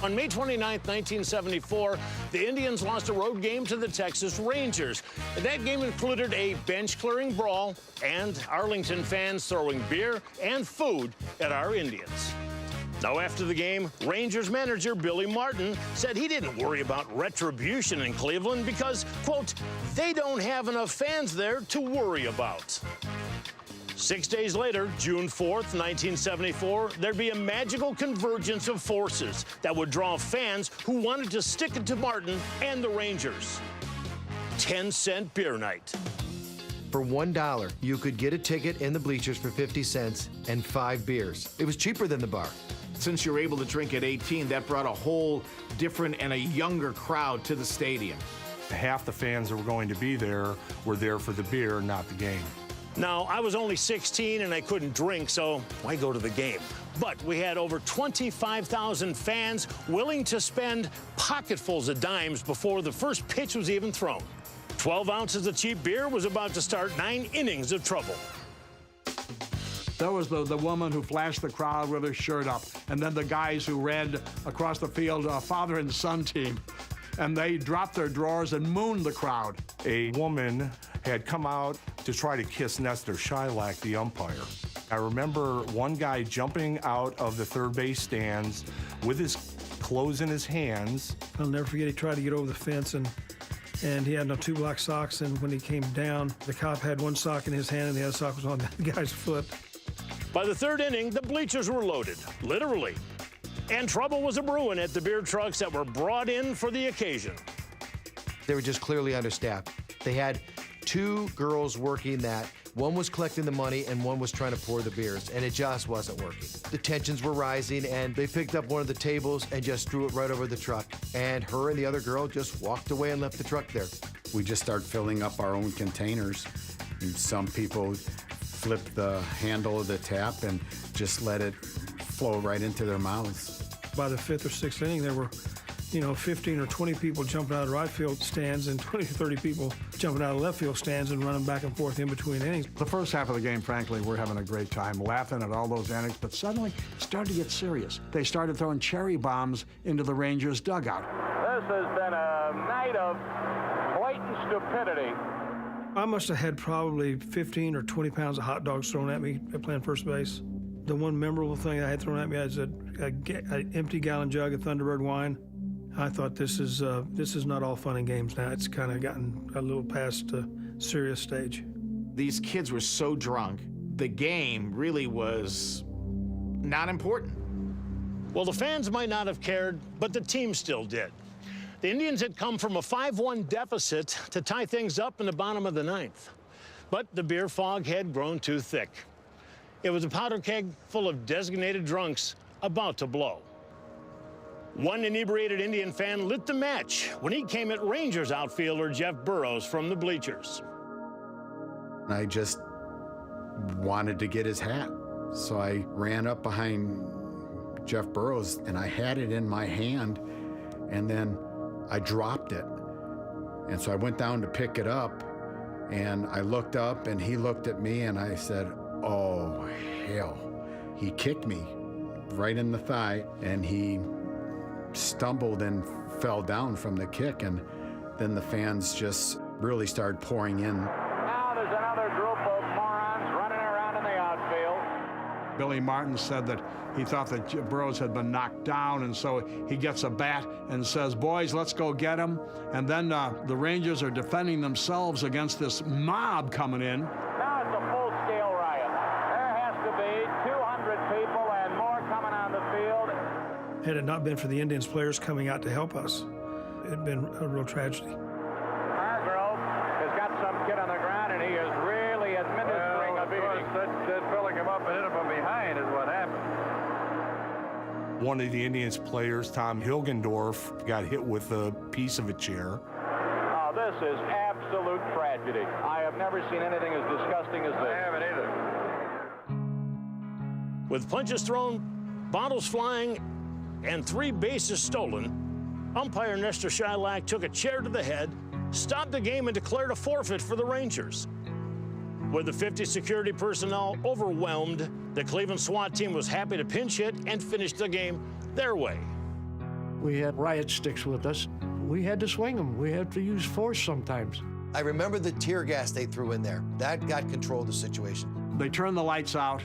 On May 29, 1974, the Indians lost a road game to the Texas Rangers. That game included a bench-clearing brawl and Arlington fans throwing beer and food at our Indians. Now, after the game, Rangers manager Billy Martin said he didn't worry about retribution in Cleveland because, quote, they don't have enough fans there to worry about. 6 days later, June 4th, 1974, there'd be a magical convergence of forces that would draw fans who wanted to stick it to Martin and the Rangers. 10-cent beer night. For $1, you could get a ticket in the bleachers for 50 cents and 5 beers. It was cheaper than the bar. Since you're able to drink at 18, that brought a whole different and a younger crowd to the stadium. Half the fans that were going to be there were there for the beer, not the game. Now, I was only 16 and I couldn't drink, so why go to the game? But we had over 25,000 fans willing to spend pocketfuls of dimes before the first pitch was even thrown. 12 ounces of cheap beer was about to start 9 innings of trouble. There was the woman who flashed the crowd with her shirt up, and then the guys who ran across the field, father and son team, and they dropped their drawers and mooned the crowd. A woman had come out to try to kiss Nestor Shylock, the umpire. I remember one guy jumping out of the third base stands with his clothes in his hands. I'll never forget, he tried to get over the fence, and he had no 2 black socks, and when he came down, the cop had one sock in his hand and the other sock was on the guy's foot. By the third inning, the bleachers were loaded, literally. And trouble was a-brewing at the beer trucks that were brought in for the occasion. They were just clearly understaffed. They had 2 girls working that. One was collecting the money and one was trying to pour the beers, and it just wasn't working. The tensions were rising, and they picked up one of the tables and just threw it right over the truck. And her and the other girl just walked away and left the truck there. We just started filling up our own containers. And some people flipped the handle of the tap and just let it flow right into their mouths. By the 5th or 6th inning, there were 15 or 20 people jumping out of right field stands and 20 or 30 people jumping out of left field stands and running back and forth in between innings. The first half of the game, frankly, we're having a great time laughing at all those antics, but suddenly it started to get serious. They started throwing cherry bombs into the Rangers' dugout. This has been a night of blatant stupidity. I must have had probably 15 or 20 pounds of hot dogs thrown at me playing first base. The one memorable thing I had thrown at me was an empty gallon jug of Thunderbird wine. I thought this is not all fun and games now. It's kind of gotten a little past the serious stage. These kids were so drunk, the game really was not important. Well, the fans might not have cared, but the team still did. The Indians had come from a 5-1 deficit to tie things up in the bottom of the 9th. But the beer fog had grown too thick. It was a powder keg full of designated drunks about to blow. One inebriated Indian fan lit the match when he came at Rangers outfielder Jeff Burroughs from the bleachers. I just wanted to get his hat. So I ran up behind Jeff Burroughs and I had it in my hand, and then I dropped it. And so I went down to pick it up, and I looked up and he looked at me, and I said, oh, hell. He kicked me right in the thigh, and he stumbled and fell down from the kick, and then the fans just really started pouring in. Now there's another group of morons running around in the outfield. Billy Martin said that he thought that Burroughs had been knocked down, and so he gets a bat and says, boys, let's go get him. And then the Rangers are defending themselves against this mob coming in. Now it's a full-scale riot. There has to be 200 people and more coming on the field. Had it not been for the Indians players coming out to help us, it had been a real tragedy. Hargrove has got some kid on the ground, and he is really administering a beating. That fella came up and hit him from behind is what happened. One of the Indians players, Tom Hilgendorf, got hit with a piece of a chair. Oh, this is absolute tragedy. I have never seen anything as disgusting as this. I haven't either. With punches thrown, bottles flying, and 3 bases stolen, umpire Nestor Shylock took a chair to the head, stopped the game, and declared a forfeit for the Rangers. With the 50 security personnel overwhelmed, the Cleveland SWAT team was happy to pinch hit and finish the game their way. We had riot sticks with us. We had to swing them. We had to use force sometimes. I remember the tear gas they threw in there. That got control of the situation. They turned the lights out.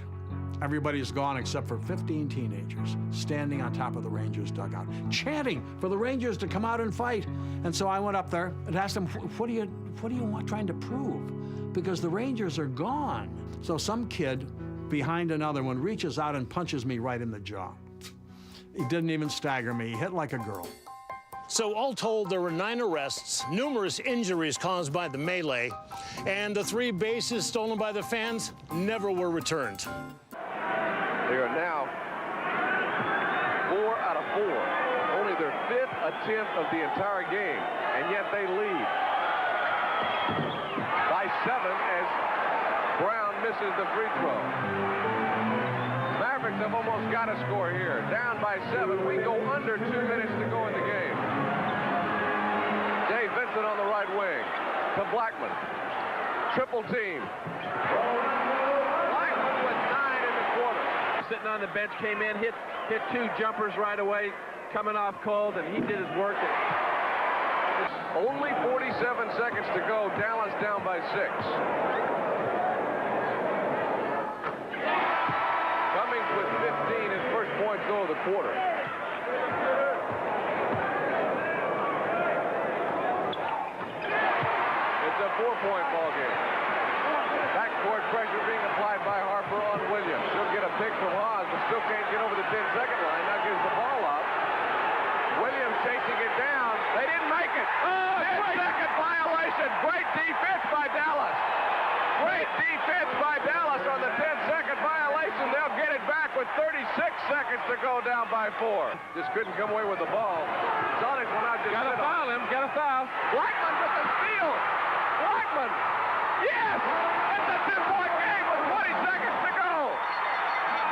Everybody's gone except for 15 teenagers standing on top of the Rangers dugout, chanting for the Rangers to come out and fight. And so I went up there and asked them, what do you want trying to prove? Because the Rangers are gone. So some kid behind another one reaches out and punches me right in the jaw. He didn't even stagger me. He hit like a girl. So all told, there were 9 arrests, numerous injuries caused by the melee, and the 3 bases stolen by the fans never were returned. They are now 4 out of 4. Only their 5th attempt of the entire game, and yet they lead by 7 as Brown misses the free throw. Mavericks have almost got a score here. Down by 7. We go under 2 minutes to go in the game. Dave Vincent on the right wing to Blackman. Triple team. Blackman with 9 in the quarter. Sitting on the bench, came in, hit 2 jumpers right away, coming off cold, and he did his work. Only 47 seconds to go. Dallas down by 6. Cummings with 15, his first point goal of the quarter. It's a 4-point ball game. Backcourt pressure being applied by Harper on Williams. She'll get a pick from Haas, but still can't get over the 10-second line. Now gives the ball up. Williams chasing it down. They didn't make it. 10-second violation. Great defense by Dallas. Great defense by Dallas on the 10-second violation. They'll get it back with 36 seconds to go, down by 4. Just couldn't come away with the ball. Sonics went out. Got to foul him. Got to foul. Blackman with the steal. Blackman. Yes! It's a 2-point game with 20 seconds to go.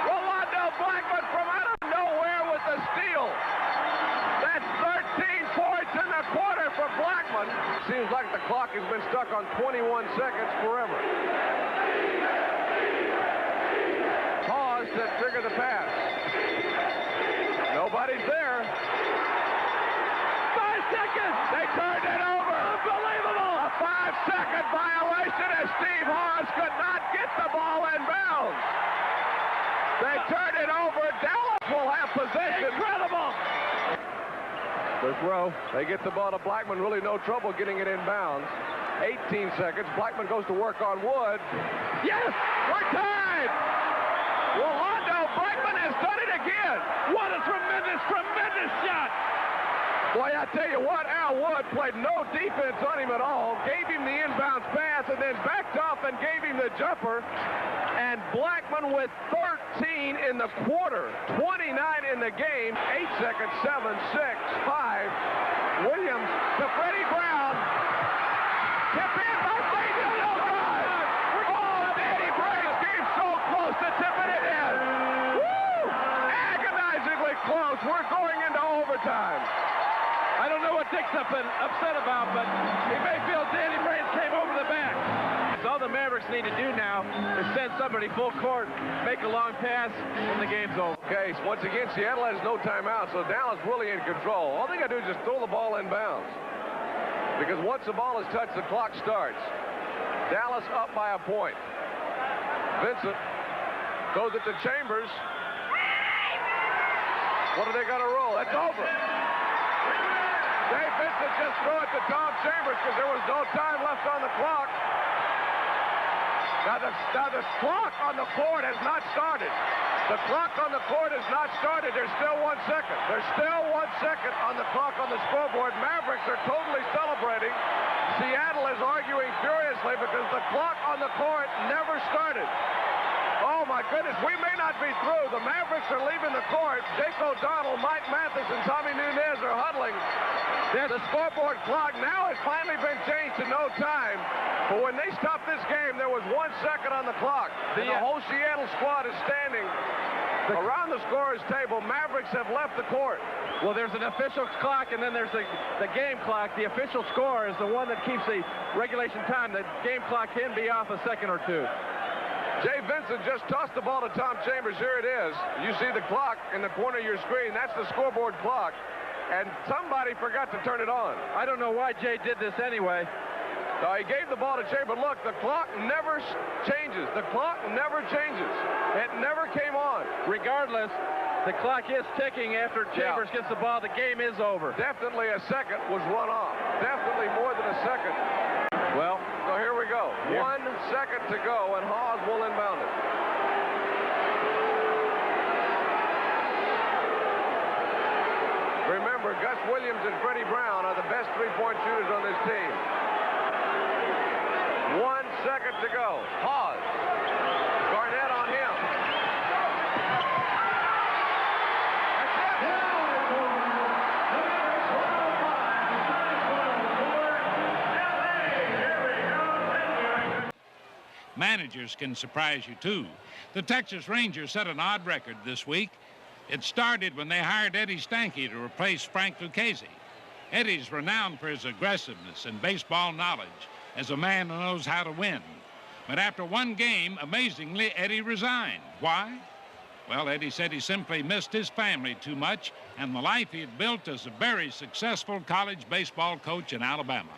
Rolando Blackman from out of nowhere with the steal. That's 13 points in the quarter for Blackman. Seems like the clock has been stuck on 21 seconds forever. Pause to trigger the pass. Nobody's there. 5 seconds. They turned it over. Unbelievable. A 5-second violation as Steve Haas could not get the ball in bounds. They turned it over. Dallas will have possession. Incredible. The throw. They get the ball to Blackman. Really no trouble getting it in bounds. 18 seconds. Blackman goes to work on Wood. Yes! We're tied! Rolando Blackman has done it again. What a tremendous, tremendous shot. Boy, I tell you what, Al Wood played no defense on him at all. Gave him the inbounds pass and then backed off and gave him the jumper. And Blackman with 13 in the quarter. 29 in the game. 8 seconds, 7, 6, 5. Williams to Freddie Brown. Tip in by Brady. No good. Oh, Danny Braves came so close to tipping it in. Woo! Agonizingly close. We're going into overtime. I don't know what Dick's upset about, but he may feel Danny Brains came over the back. All the Mavericks need to do now is send somebody full court, make a long pass, and the game's over. Okay, so once again, Seattle has no timeout, so Dallas really in control. All they got to do is just throw the ball in bounds. Because once the ball is touched, the clock starts. Dallas up by a point. Vincent throws it to Chambers. What do they got to roll? That's over. Dave Vincent just threw it to Tom Chambers because there was no time left on the clock. Now the clock on the court has not started. The clock on the court has not started. There's still 1 second. There's still 1 second on the clock on the scoreboard. Mavericks are totally celebrating. Seattle is arguing furiously because the clock on the court never started. Oh, my goodness, we may not be through. The Mavericks are leaving the court. Jake O'Donnell, Mike Mathis, and Tommy Nunez are huddling. The scoreboard clock now has finally been changed to no time. But when they stopped this game, there was 1 second on the clock. And the whole Seattle squad is standing around the scorer's table. Mavericks have left the court. Well, there's an official clock, and then there's the game clock. The official score is the one that keeps the regulation time. The game clock can be off a second or two. Jay Vincent just tossed the ball to Tom Chambers. Here it is. You see the clock in the corner of your screen. That's the scoreboard clock. and somebody forgot to turn it on. I don't know why Jay did this anyway. So he gave the ball to Jay, but look, the clock never changes. The clock never changes. It never came on. Regardless, the clock is ticking after Chambers gets the ball. The game is over. Definitely a second was run off. Definitely more than a second. Well, so here we go. Here. 1 second to go, and Hawes will inbound it. Remember, Gus Williams and Freddie Brown are the best three-point shooters on this team. 1 second to go. Hawes. Garnett on him. Managers can surprise you, too. The Texas Rangers set an odd record this week. It started when they hired Eddie Stanky to replace Frank Lucchese. Eddie's renowned for his aggressiveness and baseball knowledge as a man who knows how to win. But after one game, amazingly, Eddie resigned. Why? Well, Eddie said he simply missed his family too much and the life he had built as a very successful college baseball coach in Alabama.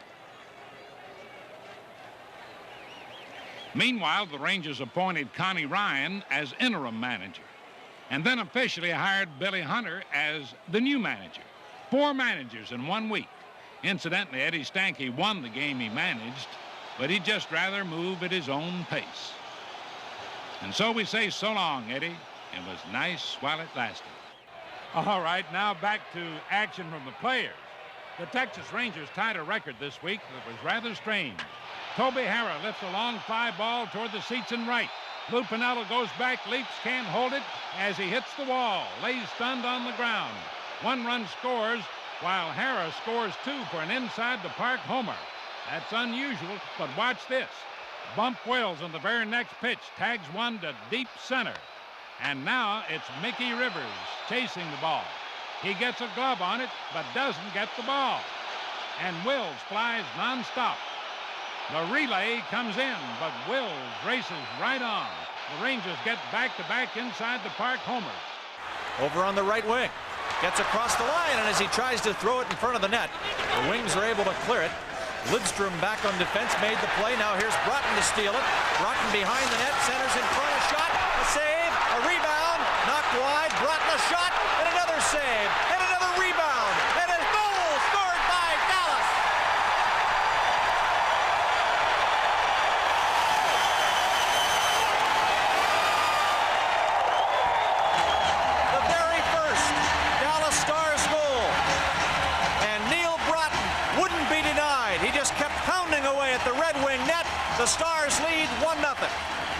Meanwhile, the Rangers appointed Connie Ryan as interim manager and then officially hired Billy Hunter as the new manager. 4 managers in 1 week. Incidentally, Eddie Stanky won the game he managed, but he'd just rather move at his own pace. And so we say so long, Eddie. It was nice while it lasted. All right, now back to action from the players. The Texas Rangers tied a record this week that was rather strange. Toby Harrah lifts a long fly ball toward the seats and right. Lou Piniella goes back, leaps, can't hold it as he hits the wall, lays stunned on the ground. 1 run scores, while Harrah scores 2 for an inside-the-park homer. That's unusual, but watch this. Bump Wills on the very next pitch, tags one to deep center. And now it's Mickey Rivers chasing the ball. He gets a glove on it, but doesn't get the ball. And Wills flies nonstop. The relay comes in, but Wills races right on. The Rangers get back-to-back inside-the-park homers. Over on the right wing. Gets across the line, and as he tries to throw it in front of the net, the Wings are able to clear it. Lidstrom back on defense, made the play. Now here's Broughton to steal it. Broughton behind the net, centers in front, a shot, a save, a rebound, knocked wide. Broughton a shot, and another save, and another rebound, and a goal scored by Dallas. The very first Dallas Stars goal, and Neil Broughton wouldn't be denied. He just kept pounding away at the Red Wing net. The Stars lead 1-0.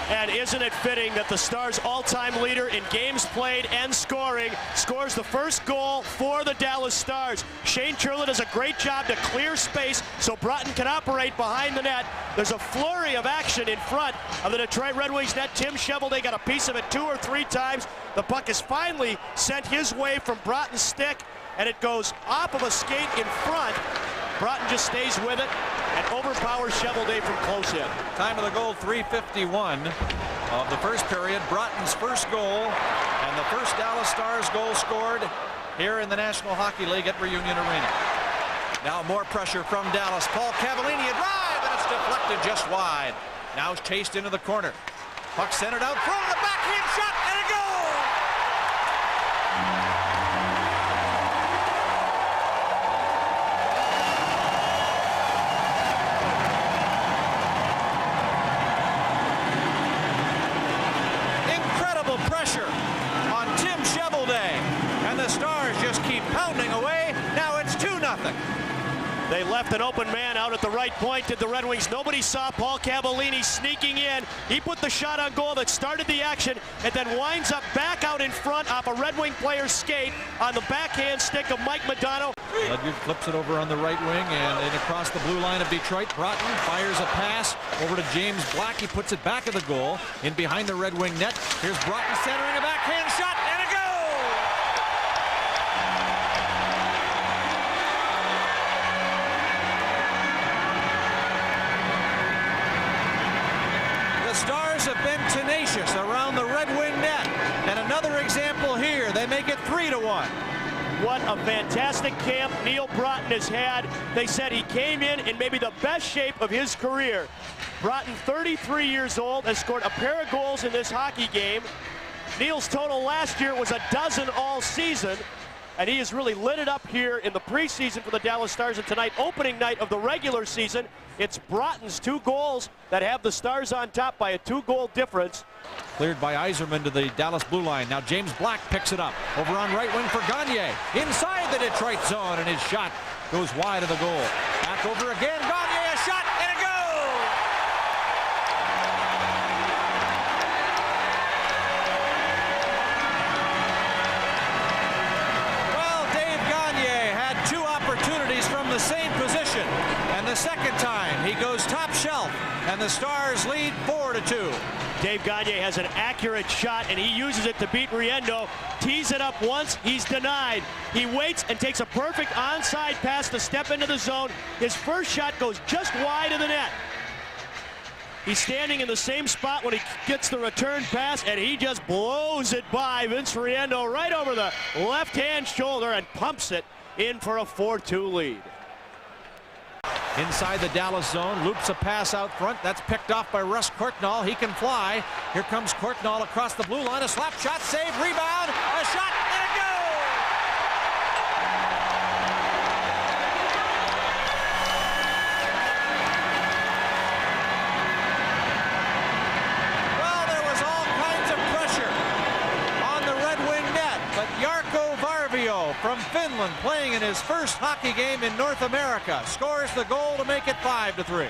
And isn't it fitting that the Stars' all-time leader in games played and scoring scores the first goal for the Dallas Stars? Shane Turley does a great job to clear space so Broughton can operate behind the net. There's a flurry of action in front of the Detroit Red Wings net. Tim Shovelday got a piece of it 2 or 3 times. The puck is finally sent his way from Broughton's stick, and it goes off of a skate in front. Broughton just stays with it and overpowers Shovelday from close in. Time of the goal, 3:51 of the first period. Broughton's first goal and the first Dallas Stars goal scored here in the National Hockey League at Reunion Arena. Now more pressure from Dallas. Paul Cavallini, a drive, and it's deflected just wide. Now it's chased into the corner. Puck centered out front, the backhand shot, and a goal! Pressure on Tim Shovelday, and the Stars just keep pounding away. Now it's 2-0. They left an open man out at the right point, did the Red Wings. Nobody saw Paul Cavallini sneaking in. He put the shot on goal that started the action and then winds up back out in front off a Red Wing player's skate on the backhand stick of Mike Modano. Ledyard flips it over on the right wing and across the blue line of Detroit. Broughton fires a pass over to James Black. He puts it back of the goal in behind the Red Wing net. Here's Broughton centering a backhand shot and a goal! The Stars have been tenacious around the Red Wing net. And another example here. They make it 3-1. what a fantastic camp Neil Broughton has had. They said he came in maybe the best shape of his career. Broughton, 33 years old, has scored a pair of goals in this hockey game. Neil's total last year was 12 all season, and he has really lit it up here in the preseason for the Dallas Stars. And tonight, opening night of the regular season, it's Broughton's 2 goals that have the Stars on top by a 2-goal difference. Cleared by Yzerman to the Dallas blue line. Now James Black picks it up. Over on right wing for Gagne. Inside the Detroit zone, and his shot goes wide of the goal. Back over again. Gagne, a shot, and a goal! Well, Dave Gagne had 2 opportunities from the same position. And the second time, he goes top shelf, and the Stars lead 4-2. Dave Gagne has an accurate shot, and he uses it to beat Riendo. Tees it up once, he's denied. He waits and takes a perfect onside pass to step into the zone. His first shot goes just wide of the net. He's standing in the same spot when he gets the return pass, and he just blows it by Vince Riendo right over the left-hand shoulder and pumps it in for a 4-2 lead. Inside the Dallas zone, loops a pass out front. That's picked off by Russ Courtnall. He can fly. Here comes Courtnall across the blue line. A slap shot, save, rebound, a shot, and a goal! Well, there was all kinds of pressure on the Red Wing net, but Jarkko Varvio from Finland, playing in his first hockey game in North America, scores the goal to make it 5-3.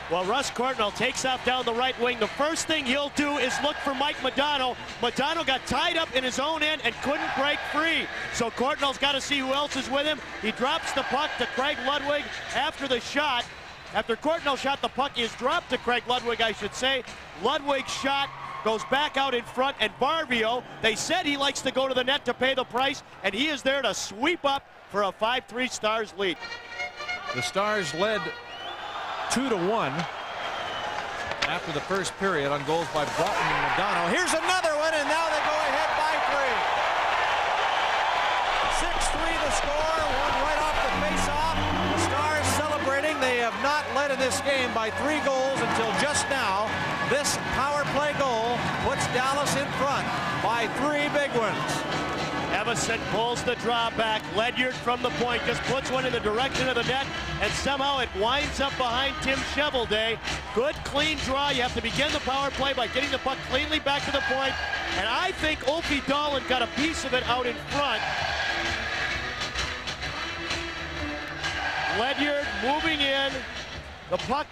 Well, Russ Courtnall takes off down the right wing. The first thing he'll do is look for Mike Modano. Modano got tied up in his own end and couldn't break free. So Courtnall's got to see who else is with him. He drops the puck to Craig Ludwig after the shot. After Courtnall shot, the puck is dropped to Craig Ludwig, I should say. Ludwig's shot goes back out in front, and Varvio, they said he likes to go to the net to pay the price, and he is there to sweep up for a 5-3 Stars lead. The Stars led 2-1 after the first period on goals by Broughton and Modano. Here's another one, and now they go ahead by 3. 6-3 the score, one right off the face-off. The Stars celebrating. They have not led in this game by 3 goals until just now. This power play goal puts Dallas in front by 3 big ones. Evason pulls the draw back. Ledyard from the point just puts one in the direction of the net, and somehow it winds up behind Tim Cheveldae. Good, clean draw. You have to begin the power play by getting the puck cleanly back to the point, and I think Opie Dahlin got a piece of it out in front. Ledyard moving in. The puck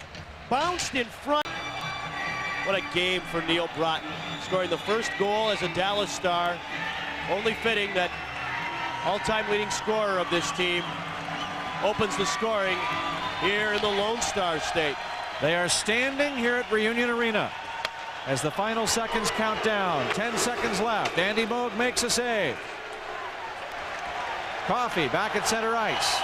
bounced in front. What a game for Neil Broughton, scoring the first goal as a Dallas Star. Only fitting that all-time leading scorer of this team opens the scoring here in the Lone Star State. They are standing here at Reunion Arena as the final seconds count down. 10 seconds left. Andy Moog makes a save. Coffey back at center ice.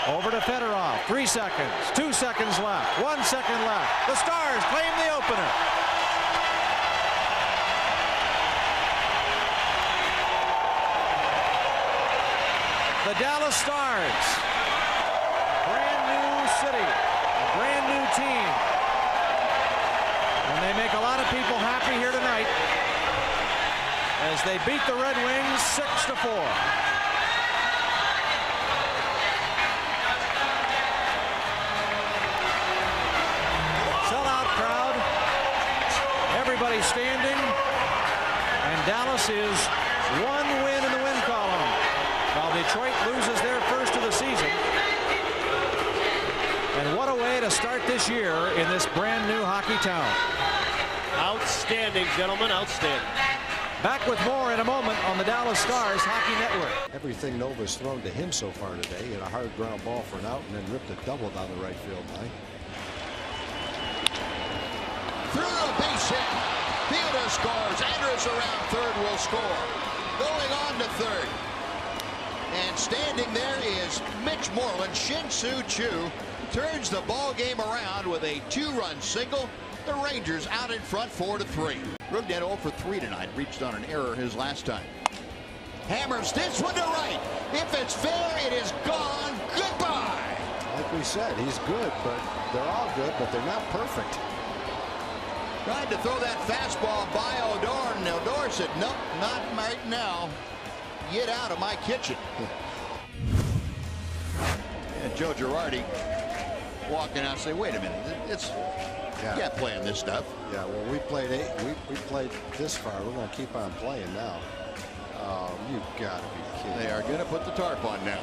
Over to Fedorov. 3 seconds. 2 seconds left. 1 second left. The Stars claim the opener. The Dallas Stars, brand new city, a brand new team, and they make a lot of people happy here tonight as they beat the Red Wings 6-4. Sellout crowd, everybody standing, and Dallas is 1 win in the win column, while Detroit loses their first of the season. And what a way to start this year in this brand new hockey town. Outstanding, gentlemen, outstanding. Back with more in a moment on the Dallas Stars Hockey Network. Everything Nova's thrown to him so far today, and a hard ground ball for an out, and then ripped a double down the right field line. Through the base hit. Fielder scores. Andrews around third will score. Going on to third. And standing there is Mitch Moreland. Shin-Soo Choo turns the ball game around with a 2-run single. The Rangers out in front 4-3. Rugden 0 for 3 tonight. Reached on an error his last time. hammers this one to right. If it's fair, it is gone. Goodbye. Like we said, he's good, but they're all good, but they're not perfect. Tried to throw that fastball by Odor, and Odor said, nope, not right now. Get out of my kitchen. And Joe Girardi walking out and say, wait a minute, you can't play in this stuff. Yeah, well, we played this far. We're going to keep on playing now. Oh, you've got to be kidding. They are going to put the tarp on now.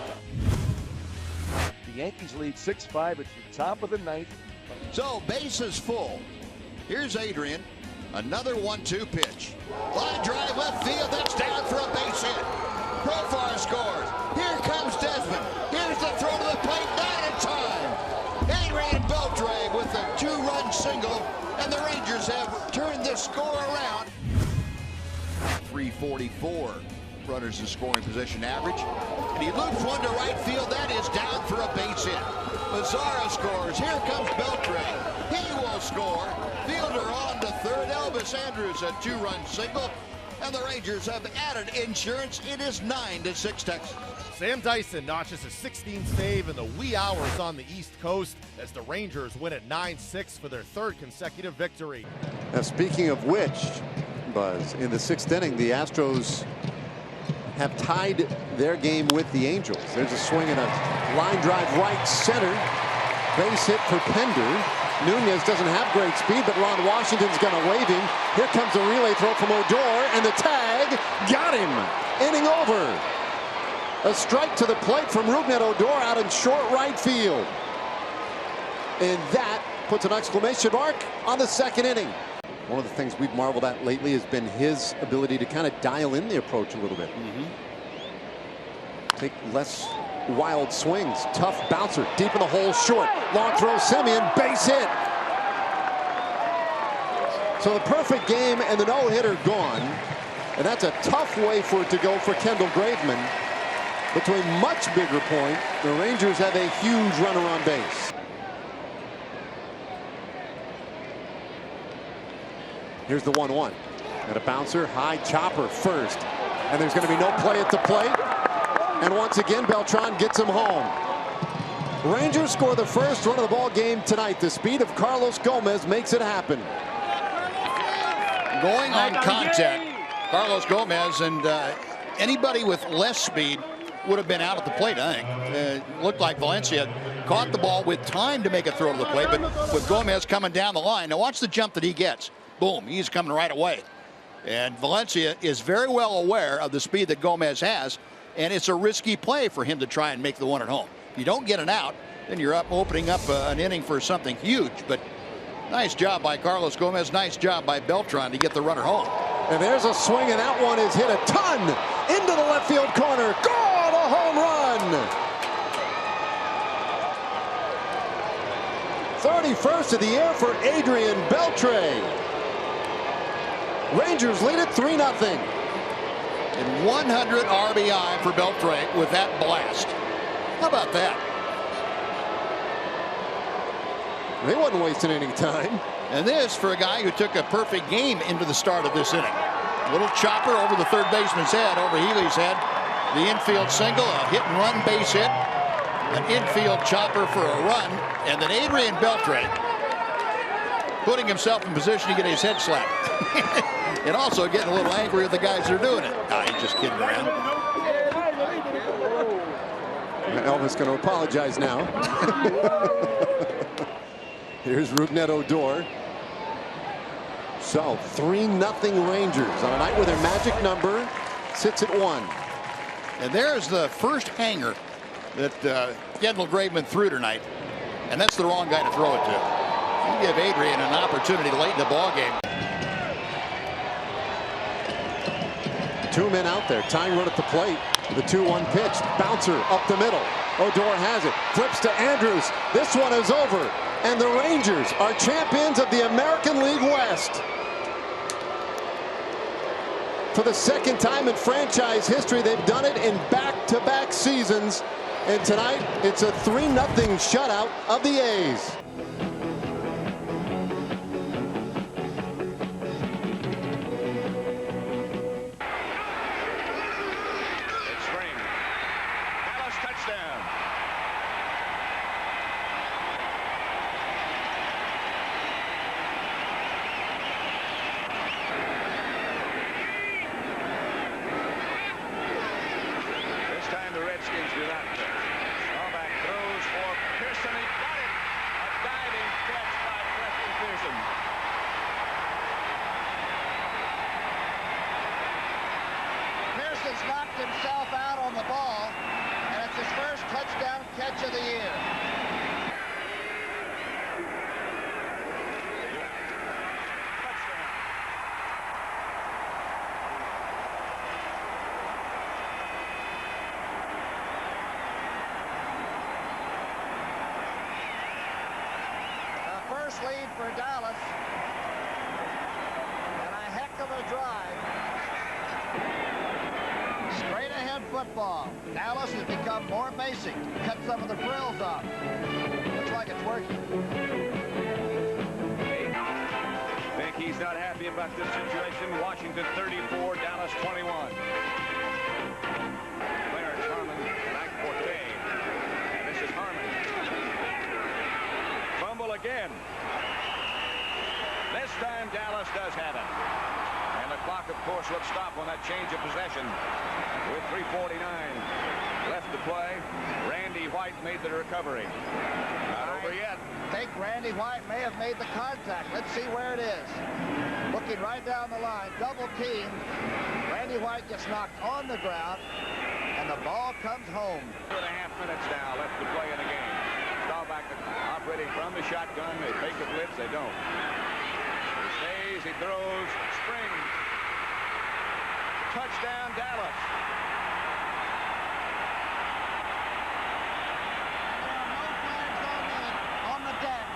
The Yankees lead 6-5 at the top of the ninth. So bases full. Here's Adrian. Another 1-2 pitch. Line drive left field. That's down for a base hit. Profar scores. Here comes Desmond. Here's the throw to the plate. Not in time. Adrian Beltre with a 2-run single. And the Rangers have turned this score around. 344 runners in scoring position average. And he loops one to right field. That is down for a base hit. Mazzara scores. Here comes Beltre. He will score. Fielder on to third. Elvis Andrews a 2-run single. And the Rangers have added insurance. It is 9-6 Texas. Sam Dyson notches a 16th save in the wee hours on the East Coast as the Rangers win at 9-6 for their third consecutive victory. Now, speaking of which, Buzz, in the 6th inning, the Astros have tied their game with the Angels. There's a swing and a line drive right center. Base hit for Pender. Nunez doesn't have great speed, but Ron Washington's going to wave him. Here comes a relay throw from Odor, and the tag got him. Inning over. A strike to the plate from Rougned Odor out in short right field. And that puts an exclamation mark on the 2nd inning. One of the things we've marveled at lately has been his ability to kind of dial in the approach a little bit. Take less wild swings. Tough bouncer. Deep in the hole, short. Long throw, Semien, base hit. So the perfect game and the no-hitter gone. And that's a tough way for it to go for Kendall Graveman. But to a much bigger point, the Rangers have a huge runner on base. Here's the 1-1. And a bouncer, high chopper first. And there's going to be no play at the plate. And once again, Beltran gets him home. Rangers score the first run of the ball game tonight. The speed of Carlos Gomez makes it happen. Going on contact, Carlos Gomez, and anybody with less speed would have been out at the plate, I think. Looked like Valencia caught the ball with time to make a throw to the plate, but with Gomez coming down the line. Now watch the jump that he gets. Boom, he's coming right away. And Valencia is very well aware of the speed that Gomez has, and it's a risky play for him to try and make the one at home. If you don't get an out, then you're opening up an inning for something huge. But nice job by Carlos Gomez. Nice job by Beltran to get the runner home. And there's a swing, and that one is hit a ton into the left field corner. Gone, a home run. 31st of the year for Adrian Beltre. Rangers lead it 3-0. And 100 RBI for Beltre with that blast. How about that? They wasn't wasting any time. And this for a guy who took a perfect game into the start of this inning. Little chopper over the third baseman's head, over Healy's head. The infield single, a hit-and-run base hit. An infield chopper for a run. And then Adrian Beltre putting himself in position to get his head slapped. And also getting a little angry with the guys that are doing it. He's just kidding around. Elvis going to apologize now. Here's Rougned Odor. So 3-0 Rangers on a night where their magic number sits at 1. And there's the first hanger that Kendall Graveman threw tonight. And that's the wrong guy to throw it to. You give Adrian an opportunity late in the ball game. 2 men out there. Tying run at the plate. The 2-1 pitch. Bouncer up the middle. Odor has it. Flips to Andrews. This one is over. And the Rangers are champions of the American League West. For the second time in franchise history, they've done it in back-to-back seasons. And tonight, it's a 3-0 shutout of the A's. catch of the year. First lead for Dallas, and a heck of a drive. Straight ahead football. Dallas has become more basic, cut some of the frills off. Looks like it's working. Think he's not happy about this situation. Washington 34, Dallas 21. Clarence Harmon, back Forte, and this is Harmon. Fumble again. This time Dallas does have it. And the clock, of course, will stop on that change of possession with 3:49 left to play. Randy White made the recovery. Not over yet. I think Randy White may have made the contact. Let's see where it is. Looking right down the line, double team. Randy White gets knocked on the ground, and the ball comes home. 2.5 minutes now left to play in the game. Staubach operating from the shotgun. They fake the blitz. They don't. He stays. He throws. Springs. Touchdown, Dallas. There are no flags on the deck.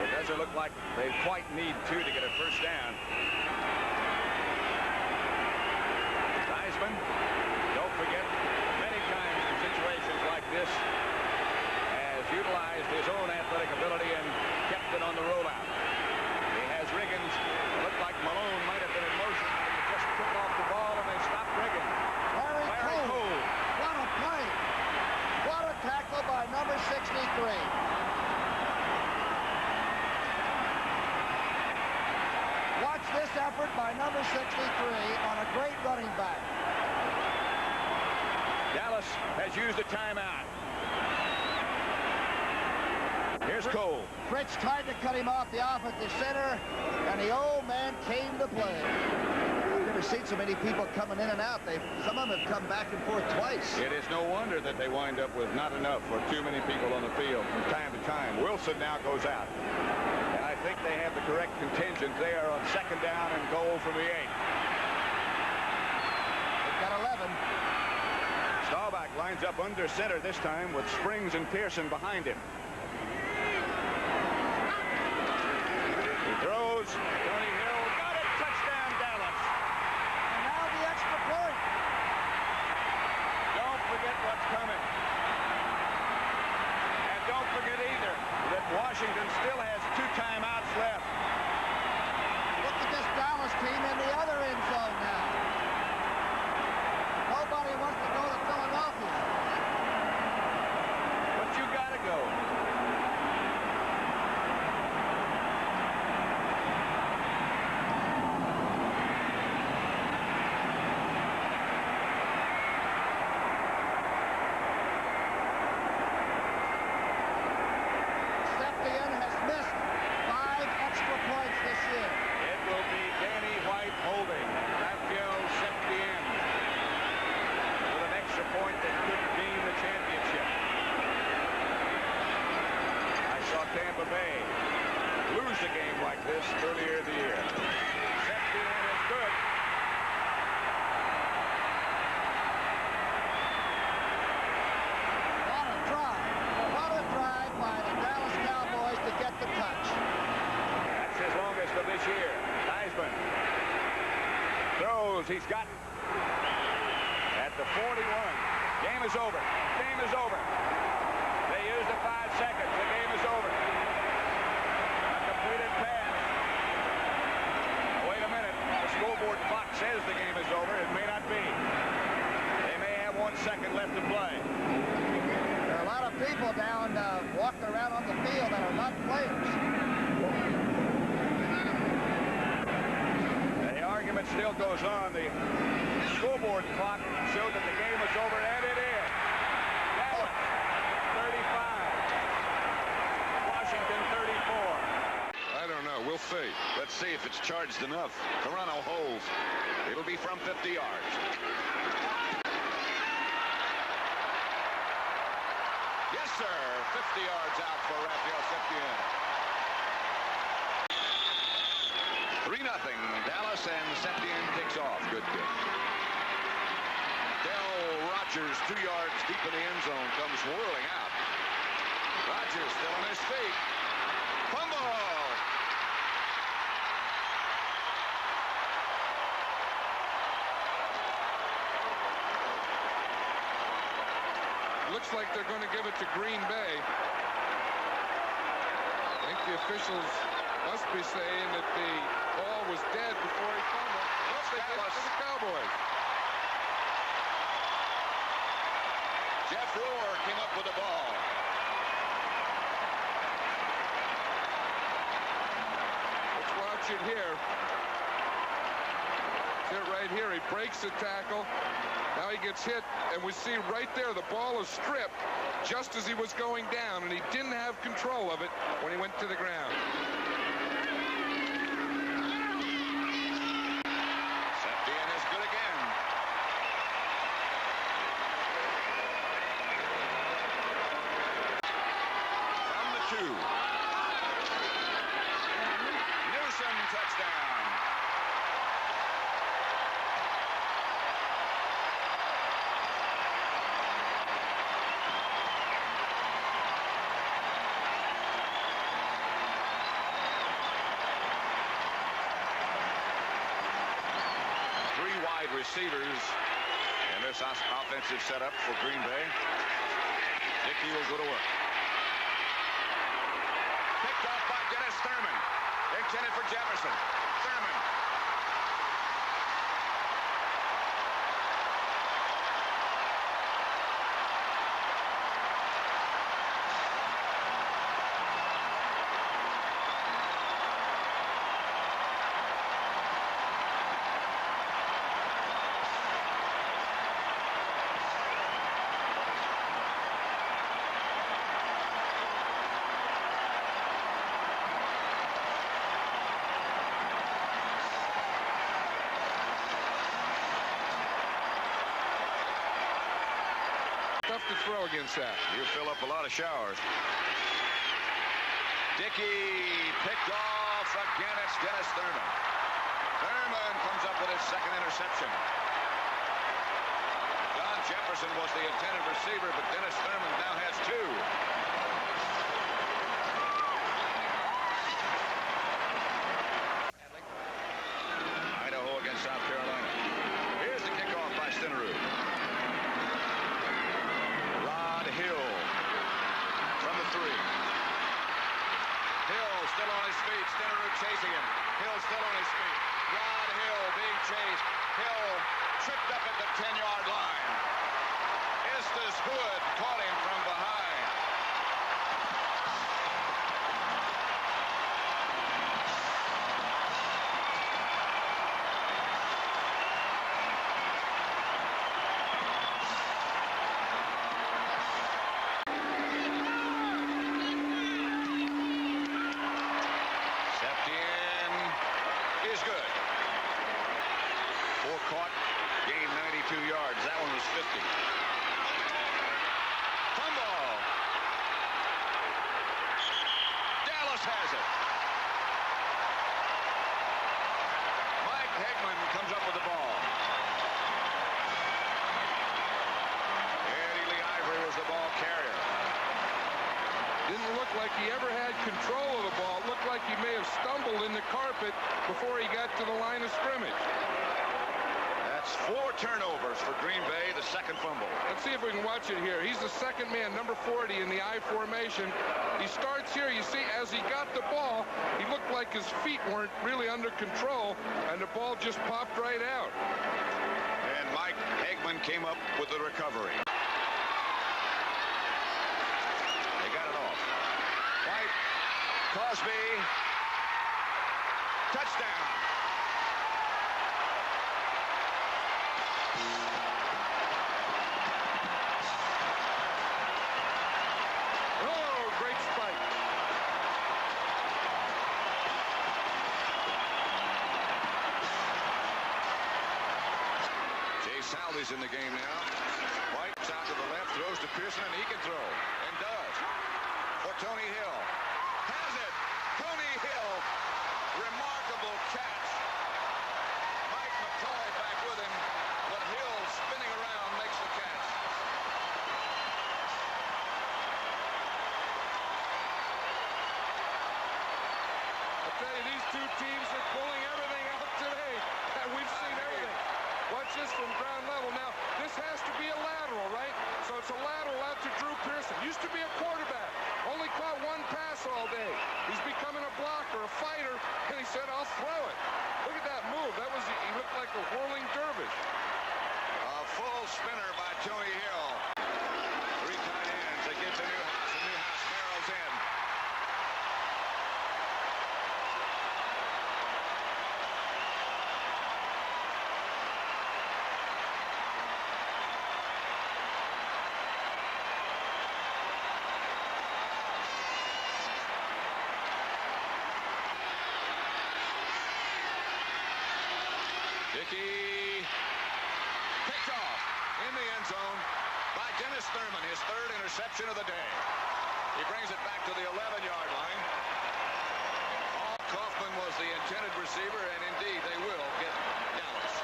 It doesn't look like they quite need to get a first down. Theismann, don't forget, many times in situations like this, has utilized his own athletic ability and kept it on the rollout. He has Riggins. It looked like Malone might have been in motion. He just took off the ball and they stopped Riggins. Larry Cole. What a play. What a tackle by number 63. Watch this effort by number 63 on a great running back. Dallas has used a timeout. Here's Cole. Fritz tried to cut him off the offensive center, and the old man came to play. I've never seen so many people coming in and out. Some of them have come back and forth twice. It is no wonder that they wind up with not enough or too many people on the field from time to time. Wilson now goes out. And I think they have the correct contingent there on second down and goal from the 8. They've got 11. Staubach lines up under center this time with Springs and Pearson behind him. He throws. Tony Hill got it. Touchdown, Dallas. And now the extra point. Don't forget what's coming. And don't forget either that Washington still has 2 timeouts left. Look at this Dallas team in the other end zone now. Nobody wants to go to Philadelphia. But you gotta go. Septian has missed 5 extra points this year. It will be Danny White holding Raphael Septian with an extra point that could mean the championship. I saw Tampa Bay lose a game like this earlier in the year. Septian is good. What a drive. What a drive by the Dallas Cowboys to get the touch. That's his longest of this year. Theismann throws. He's got it at the 41. Game is over. Game is over. They used the 5 seconds. The game is over. A completed pass. Wait a minute. The scoreboard clock says the game is over. It may not be. They may have 1 second left to play. There are a lot of people down walking around on the field that are not players. The argument still goes on. The scoreboard clock showed that the game was over, and it is. Dallas 35. Washington 34. I don't know. We'll see. Let's see if it's charged enough. Toronto holds. It'll be from 50 yards. Yes, sir. 50 yards out for Rafael Septien. 3-0. Dallas, and Septien takes off. Good kick. Rogers, 2 yards deep in the end zone, comes whirling out. Rogers still on his feet. Fumble! Looks like they're going to give it to Green Bay. I think the officials must be saying that the ball was dead before he fumbled. Nope, they gave it to the Cowboys. Jeff Rohr came up with the ball. Let's watch it here. See it right here. He breaks the tackle. Now he gets hit, and we see right there the ball is stripped just as he was going down, and he didn't have control of it when he went to the ground. Septien is good again. From the 2. Newsom, touchdown. Receivers in this offensive setup for Green Bay. Dickey will go to work. Picked off by Dennis Thurman. Intended for Jefferson. Thurman. Tough to throw against that. You fill up a lot of showers. Dickey picked off again. It's Dennis Thurman. Thurman comes up with his second interception. John Jefferson was the intended receiver, but Dennis Thurman now has 2. Idaho against South Carolina. Here's the kickoff by Stenerud. Hill from the 3. Hill still on his feet. Stenerud chasing him. Hill still on his feet. Rod Hill being chased. Hill tripped up at the 10-yard line. Estes Hood caught him from behind. Caught, gained 92 yards. That one was 50. Fumble. Dallas has it. Mike Hegman comes up with the ball. Eddie Lee Ivory was the ball carrier. Didn't look like he ever had control of the ball. It looked like he may have stumbled in the carpet before he got to the line of scrimmage. That's 4 turnovers for Green Bay, the second fumble. Let's see if we can watch it here. He's the second man, number 40 in the I formation. He starts here. You see, as he got the ball, he looked like his feet weren't really under control, and the ball just popped right out. And Mike Hegman came up with the recovery. They got it off. White, Cosby, touchdown. Salvi's in the game now. White's out to the left, throws to Pearson, and he can throw, and does. For Tony Hill. Has it! Tony Hill. Remarkable catch. Mike McCoy back with him, but Hill spinning around makes the catch. I tell you, these two teams are pulling everything out today. We've seen everything. Watch this from ground level. Now, this has to be a lateral, right? So it's a lateral out to Drew Pearson. Used to be a quarterback. Only caught one pass all day. He's becoming a blocker, a fighter, and he said, I'll throw it. Look at that move. He looked like a whirling dervish. A full spinner by Tony Hill. Three tight ends. They get to Newhouse, and Newhouse barrels in. Dickey picked off in the end zone by Dennis Thurman, his third interception of the day. He brings it back to the 11-yard line. Paul Kaufman was the intended receiver, and indeed they will get Dallas.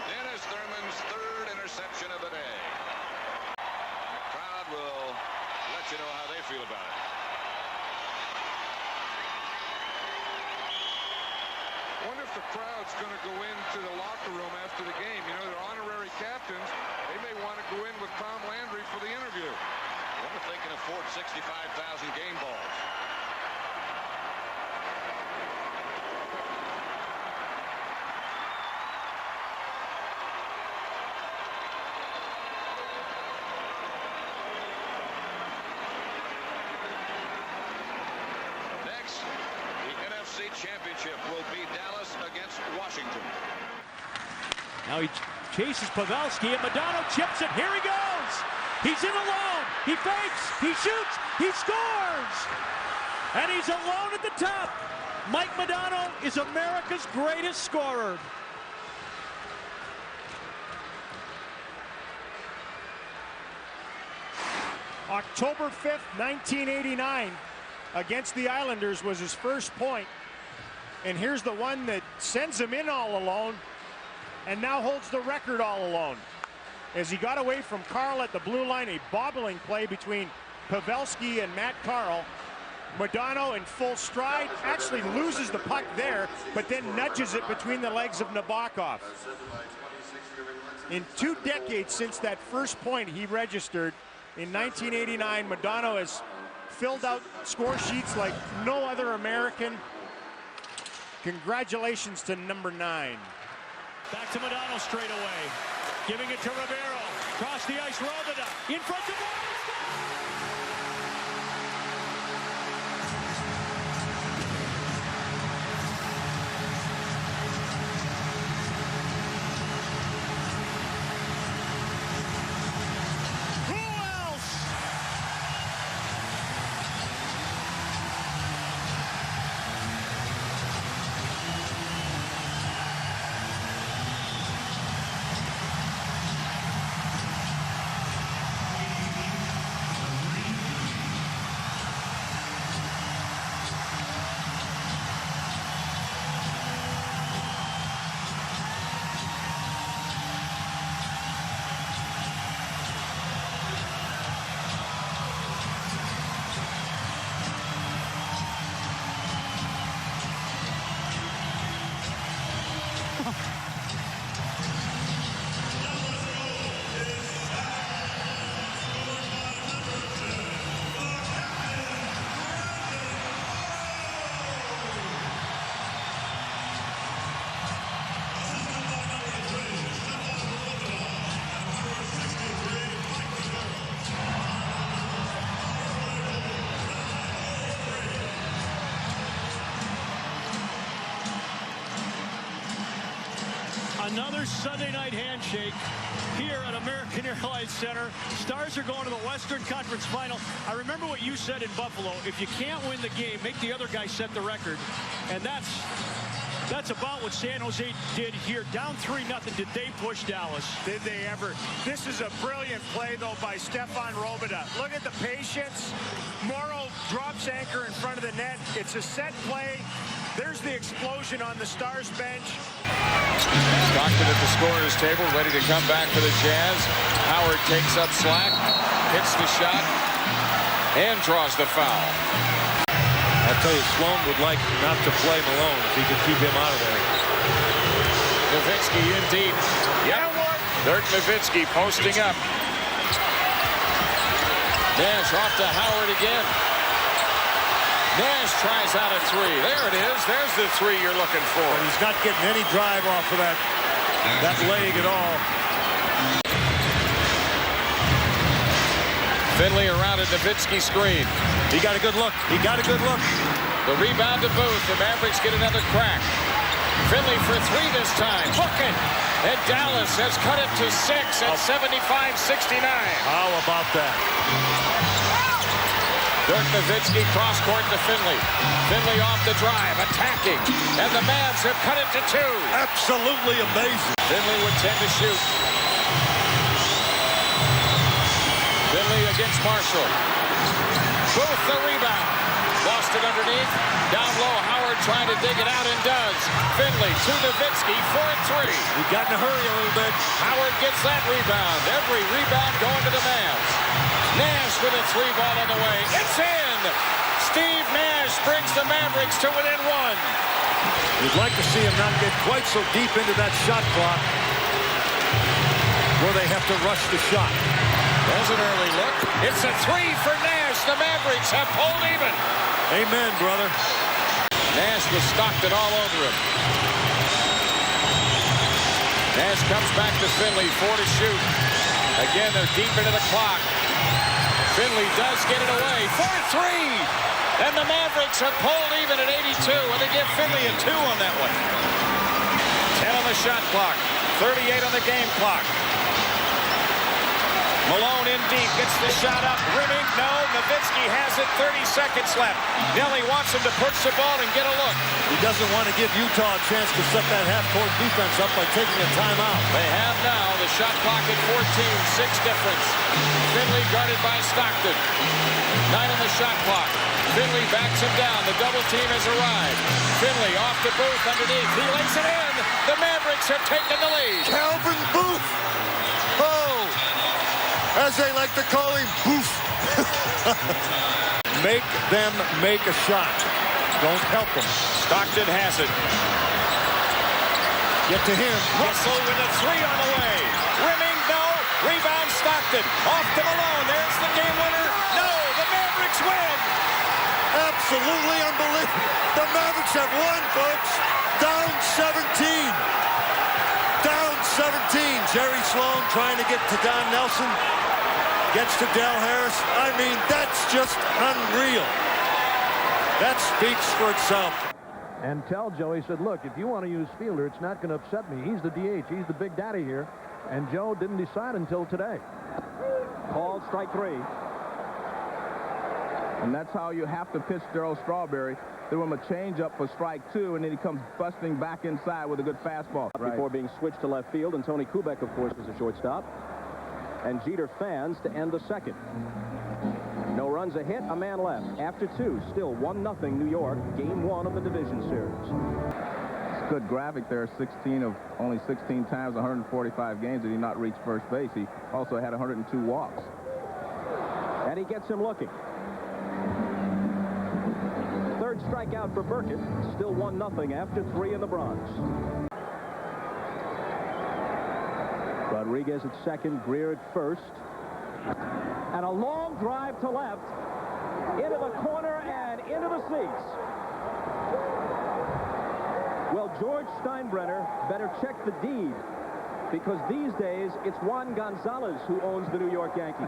Dennis Thurman's third interception of the day. The crowd will let you know how they feel about it. I wonder if the crowd's going to go into the locker room after the game. You know, they're honorary captains. They may want to go in with Tom Landry for the interview. I wonder if they can afford 65,000 game balls. Next, the NFC Championship will be Dallas against Washington. Now he chases Pavelski, and Modano chips it. Here he goes. He's in alone. He fakes. He shoots. He scores. And he's alone at the top. Mike Modano is America's greatest scorer. October 5th, 1989, against the Islanders was his first point. And here's the one that sends him in all alone and now holds the record all alone. As he got away from Carl at the blue line, a bobbling play between Pavelski and Matt Carl. Modano in full stride, actually loses the puck there, but then nudges it between the legs of Nabokov. In 2 decades since that first point he registered in 1989, Modano has filled out score sheets like no other American. Congratulations to number 9. Back to Modano straight away. Giving it to Rivero. Cross the ice, Rovida. In front of another Sunday night handshake here at American Airlines Center. Stars are going to the Western Conference Final. I remember what you said in Buffalo. If you can't win the game, make the other guy set the record. And that's That's about what San Jose did here. Down 3-0. Did they push Dallas? Did they ever? This is a brilliant play, though, by Stefan Robida. Look at the patience. Morrow drops anchor in front of the net. It's a set play. There's the explosion on the Stars bench. Stockton at the scorer's table, ready to come back for the Jazz. Howard takes up slack, hits the shot, and draws the foul. I'll tell you, Sloan would like not to play Malone if he could keep him out of there. Nowitzki in deep. Yep. Dirk Nowitzki posting up. Nash off to Howard again. Nash tries out a three. There it is. There's the three you're looking for. But he's not getting any drive off of that leg at all. Finley around a Nowitzki screen. He got a good look. He got a good look. The rebound to Booth. The Mavericks get another crack. Finley for three this time. Booking. And Dallas has cut it to 6 at 75-69. How about that? Dirk Nowitzki cross court to Finley. Finley off the drive, attacking. And the Mavs have cut it to 2. Absolutely amazing. Finley with 10 to shoot. Finley against Marshall. Booth the rebound. Lost it underneath. Down low, Howard trying to dig it out and does. Finley to Nowitzki for a 3. He got in a hurry a little bit. Howard gets that rebound. Every rebound going to the Mavs. Nash with a 3 ball on the way. It's in! Steve Nash brings the Mavericks to within 1. You'd like to see him not get quite so deep into that shot clock where they have to rush the shot. There's an early look. It's a 3 for Nash. The Mavericks have pulled even. Amen, brother. Nash was Stockton all over him. Nash comes back to Finley, 4 to shoot. Again, they're deep into the clock. Finley does get it away for 3. And the Mavericks have pulled even at 82, and they give Finley a 2 on that one. 10 on the shot clock, 38 on the game clock. Malone in deep, gets the shot up, rimming, no, Nowitzki has it, 30 seconds left. Nelly wants him to push the ball and get a look. He doesn't want to give Utah a chance to set that half-court defense up by taking a timeout. They have now, the shot clock at 14, 6 difference. Finley guarded by Stockton. 9 on the shot clock. Finley backs him down, the double team has arrived. Finley off to Booth underneath, he lays it in. The Mavericks have taken the lead. Calvin Booth! Oh! As they like to call him, Boof. Make them make a shot. Don't help them. Stockton has it. Get to him. Russell with a 3 on the way. Rimming, no. Rebound Stockton. Off to Malone. There's the game winner. No, the Mavericks win. Absolutely unbelievable. The Mavericks have won, folks. Down 17. Down 17. Jerry Sloan trying to get to Don Nelson. Gets to Del Harris. I mean, that's just unreal. That speaks for itself. And tell Joe, he said, look, if you want to use Fielder, it's not going to upset me. He's the DH. He's the big daddy here. And Joe didn't decide until today. Called strike 3. And that's how you have to pitch Darryl Strawberry. Threw him a changeup for strike 2, and then he comes busting back inside with a good fastball. Right. Before being switched to left field, and Tony Kubek, of course, was a shortstop. And Jeter fans to end the second. No runs, a hit, a man left. After 2, still 1-0 New York, game 1 of the division series. It's a good graphic there. 16 of only 16 times, 145 games did he not reach first base. He also had 102 walks. And he gets him looking. Third strikeout for Burkett. Still 1-0 after 3 in the Bronx. Rodriguez at second, Greer at first. And a long drive to left, into the corner and into the seats. Well, George Steinbrenner better check the deed, because these days it's Juan Gonzalez who owns the New York Yankees.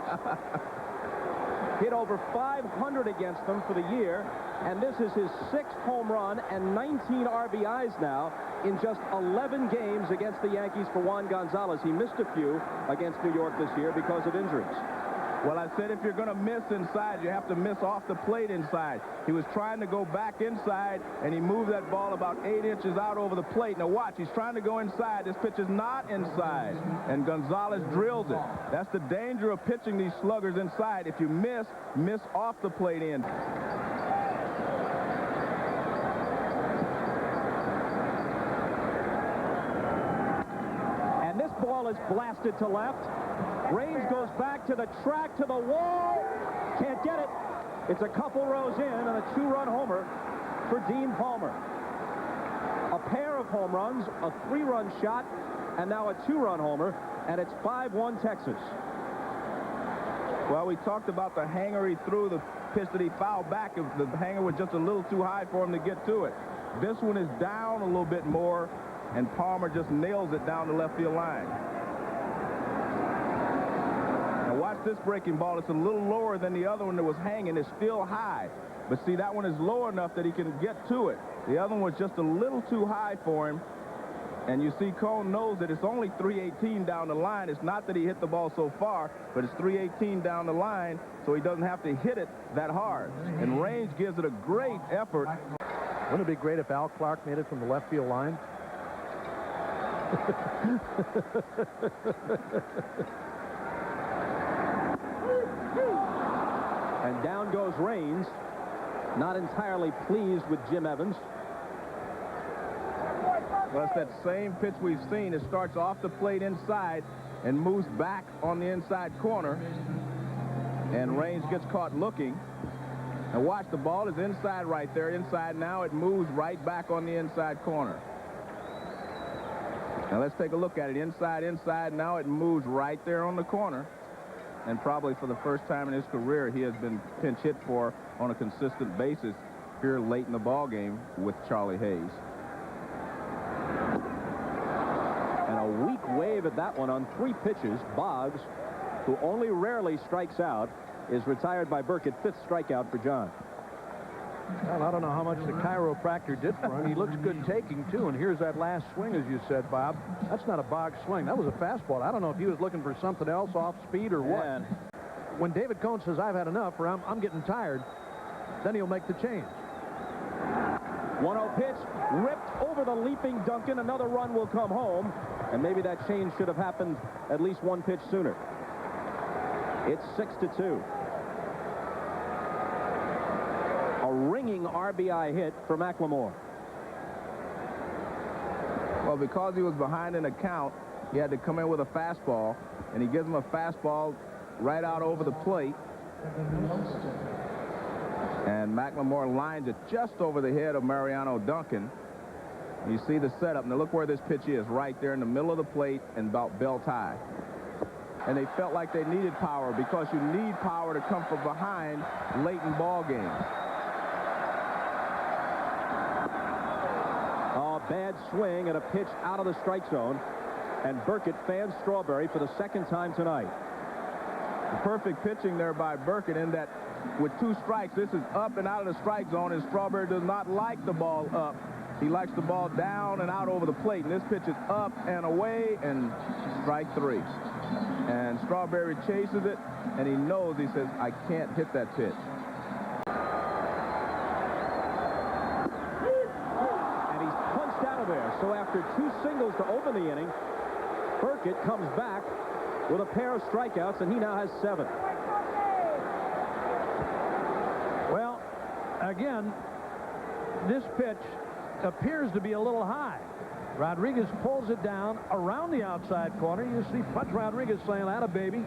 Hit over 500 against them for the year, and this is his 6th home run and 19 RBIs now in just 11 games against the Yankees for Juan Gonzalez. He missed a few against New York this year because of injuries. Well, I said if you're going to miss inside, you have to miss off the plate inside. He was trying to go back inside, and he moved that ball about 8 inches out over the plate. Now watch, he's trying to go inside. This pitch is not inside, and Gonzalez drills it. That's the danger of pitching these sluggers inside. If you miss off the plate in. And this ball is blasted to left. Raines goes back to the track, to the wall. Can't get it. It's a couple rows in and a 2-run homer for Dean Palmer. A pair of home runs, a 3-run shot, and now a 2-run homer, and it's 5-1 Texas. Well, we talked about the hanger he threw, the pitch that he fouled back. The hanger was just a little too high for him to get to it. This one is down a little bit more, and Palmer just nails it down the left field line. Now watch this breaking ball. It's a little lower than the other one that was hanging. It's still high. But see, that one is low enough that he can get to it. The other one was just a little too high for him. And you see, Cone knows that it's only 318 down the line. It's not that he hit the ball so far, but it's 318 down the line, so he doesn't have to hit it that hard. And Raines gives it a great effort. Wouldn't it be great if Al Clark made it from the left field line? And down goes Raines, not entirely pleased with Jim Evans. Well, it's that same pitch we've seen. It starts off the plate inside and moves back on the inside corner. And Raines gets caught looking. And watch, the ball is inside right there. Inside now, it moves right back on the inside corner. Now let's take a look at it. Inside, now it moves right there on the corner. And probably for the first time in his career, he has been pinch hit for on a consistent basis here late in the ball game with Charlie Hayes. And a weak wave at that one on 3 pitches. Boggs, who only rarely strikes out, is retired by Burkett. 5th strikeout for John. Well, I don't know how much the chiropractor did for him. He looks good taking, too. And here's that last swing, as you said, Bob. That's not a Boggs swing. That was a fastball. I don't know if he was looking for something else, off speed or what. Man. When David Cone says, I've had enough, or I'm getting tired, then he'll make the change. 1-0 pitch, ripped over the leaping Duncan. Another run will come home, and maybe that change should have happened at least 1 pitch sooner. It's 6-2. A ringing RBI hit for McLemore. Well, because he was behind in the count, he had to come in with a fastball, and he gives him a fastball right out over the plate. And McLemore lines it just over the head of Mariano Duncan. You see the setup. Now look where this pitch is, right there in the middle of the plate and about belt high. And they felt like they needed power, because you need power to come from behind late in ball games. Oh, bad swing and a pitch out of the strike zone. And Burkett fans Strawberry for the 2nd time tonight. The perfect pitching there by Burkett, in that with 2 strikes, this is up and out of the strike zone, and Strawberry does not like the ball up. He likes the ball down and out over the plate, and this pitch is up and away, and strike 3. And Strawberry chases it, and he knows, he says, I can't hit that pitch. And he's punched out of there. So after 2 singles to open the inning, Burkett comes back with a pair of strikeouts, and he now has 7. Well, again, this pitch appears to be a little high. Rodriguez pulls it down around the outside corner. You see Pudge Rodriguez saying, "Atta baby."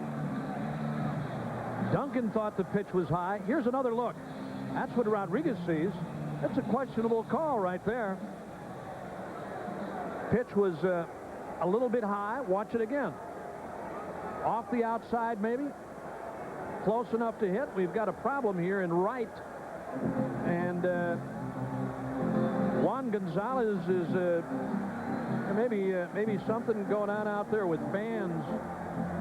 Duncan thought the pitch was high. Here's another look. That's what Rodriguez sees. That's a questionable call right there. Pitch was a little bit high. Watch it again. Off the outside, maybe. Close enough to hit. We've got a problem here in right. And Juan Gonzalez is maybe something going on out there with fans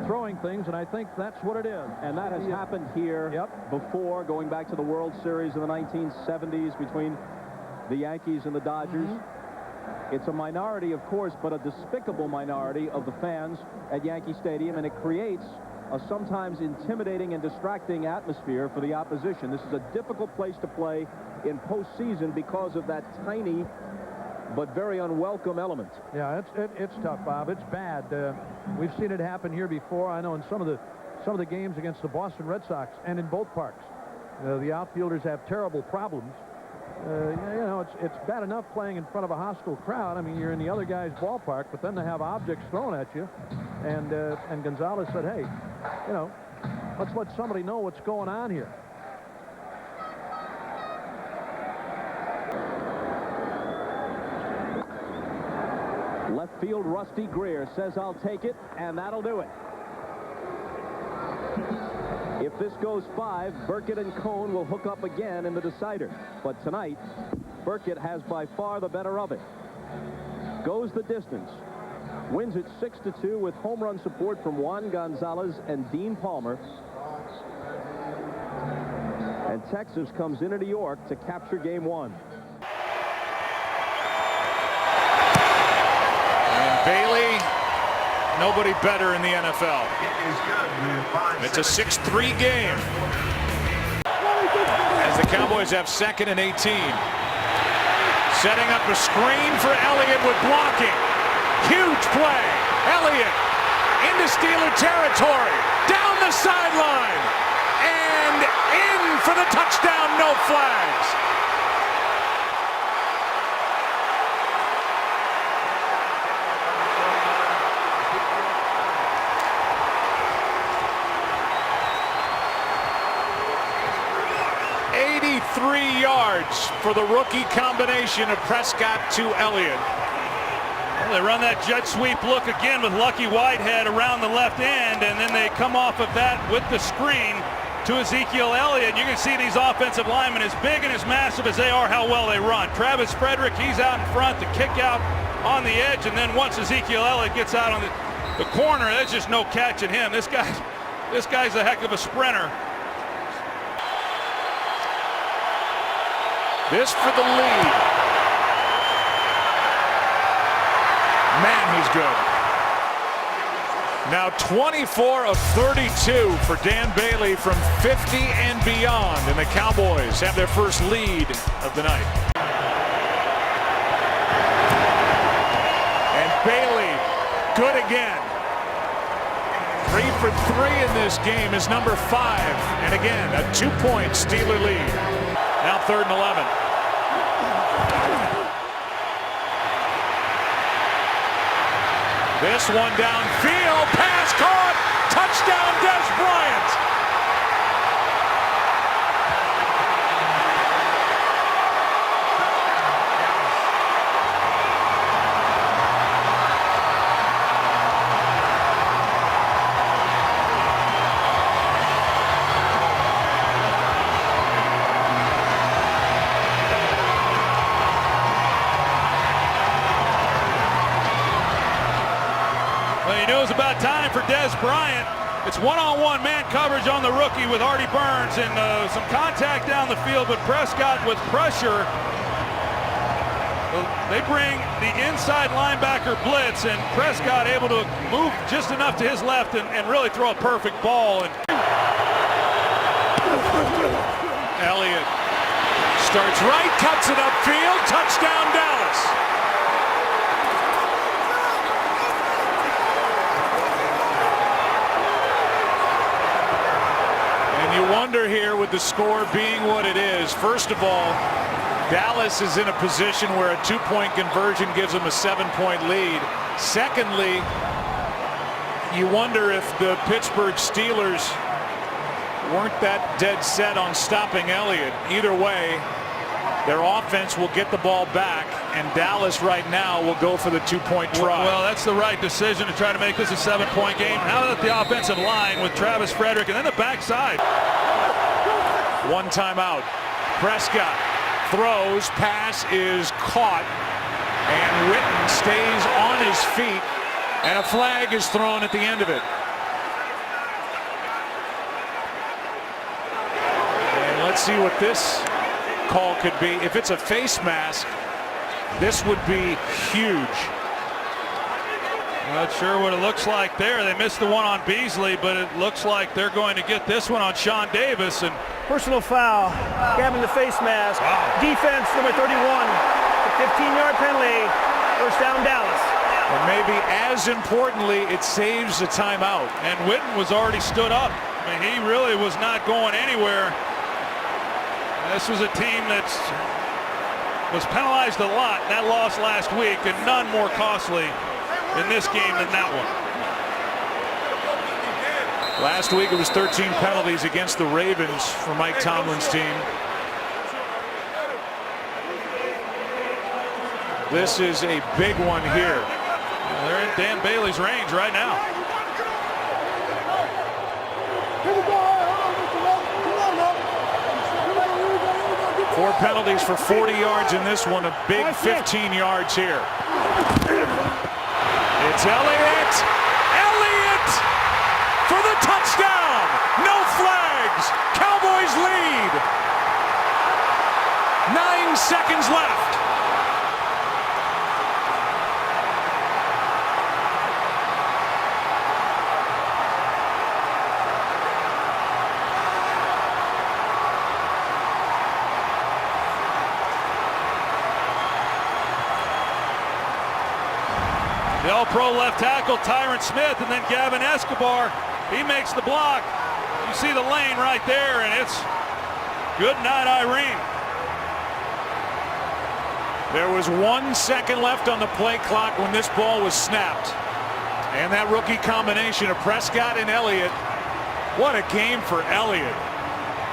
throwing things, and I think that's what it is. And that has happened here before, going back to the World Series in the 1970s between the Yankees and the Dodgers. It's a minority, of course, but a despicable minority of the fans at Yankee Stadium, and it creates a sometimes intimidating and distracting atmosphere for the opposition. This is a difficult place to play in postseason because of that tiny but very unwelcome element. Yeah, it's tough, Bob. It's bad. We've seen it happen here before. I know in some of the games against the Boston Red Sox and in both parks. The outfielders have terrible problems. You know, it's bad enough playing in front of a hostile crowd. I mean, you're in the other guy's ballpark, but then to have objects thrown at you. And Gonzalez said, hey, you know, let's let somebody know what's going on here. Left field, Rusty Greer says, I'll take it, and that'll do it. If this goes 5, Burkett and Cone will hook up again in the decider. But tonight, Burkett has by far the better of it. Goes the distance. Wins it 6-2 with home run support from Juan Gonzalez and Dean Palmer. And Texas comes into New York to capture game 1. Bailey, nobody better in the NFL. It's a 6-3 game. As the Cowboys have 2nd and 18. Setting up a screen for Elliott with blocking. Huge play. Elliott into Steeler territory. Down the sideline. And in for the touchdown. No flags. Yards for the rookie combination of Prescott to Elliott. Well, they run that jet sweep look again with Lucky Whitehead around the left end, and then they come off of that with the screen to Ezekiel Elliott. You can see these offensive linemen, as big and as massive as they are, how well they run. Travis Frederick, he's out in front, the kick out on the edge, and then once Ezekiel Elliott gets out on the corner, there's just no catching him. This guy's a heck of a sprinter. This for the lead. Man, he's good. Now 24 of 32 for Dan Bailey from 50 and beyond. And the Cowboys have their first lead of the night. And Bailey, good again. 3 for 3 in this game is number 5. And again, a 2-point Steeler lead. Now 3rd and 11. This one downfield, pass caught, touchdown Des Bryant. It's about time for Des Bryant. It's one-on-one man coverage on the rookie with Artie Burns and some contact down the field, but Prescott with pressure. They bring the inside linebacker blitz, and Prescott able to move just enough to his left and really throw a perfect ball. And Elliott starts right, cuts it upfield, touchdown Dallas. You wonder here with the score being what it is. First of all, Dallas is in a position where a 2-point conversion gives them a 7-point lead. Secondly, you wonder if the Pittsburgh Steelers weren't that dead set on stopping Elliott. Either way, their offense will get the ball back, and Dallas right now will go for the 2-point try. Well, that's the right decision to try to make this a 7-point game. How about the offensive line with Travis Frederick and then the backside? One timeout. Prescott throws, pass is caught, and Witten stays on his feet, and a flag is thrown at the end of it. And let's see what this call could be. If it's a face mask, this would be huge. Not sure what it looks like there. They missed the one on Beasley, but it looks like they're going to get this one on Sean Davis. And personal foul, grabbing the face mask. Wow. Defense, number 31, 15-yard penalty, first down Dallas. And maybe as importantly, it saves a timeout. And Witten was already stood up. I mean, he really was not going anywhere. This was a team that was penalized a lot. That loss last week, and none more costly in this game than that one. Last week it was 13 penalties against the Ravens for Mike Tomlin's team. This is a big one here. They're in Dan Bailey's range right now. 4 penalties for 40 yards in this one, a big 15 yards here. It's Elliott! Elliott for the touchdown! No flags! Cowboys lead! 9 seconds left. The All-Pro left tackle, Tyron Smith, and then Gavin Escobar. He makes the block. You see the lane right there, and it's good night, Irene. There was 1 second left on the play clock when this ball was snapped. And that rookie combination of Prescott and Elliott. What a game for Elliott.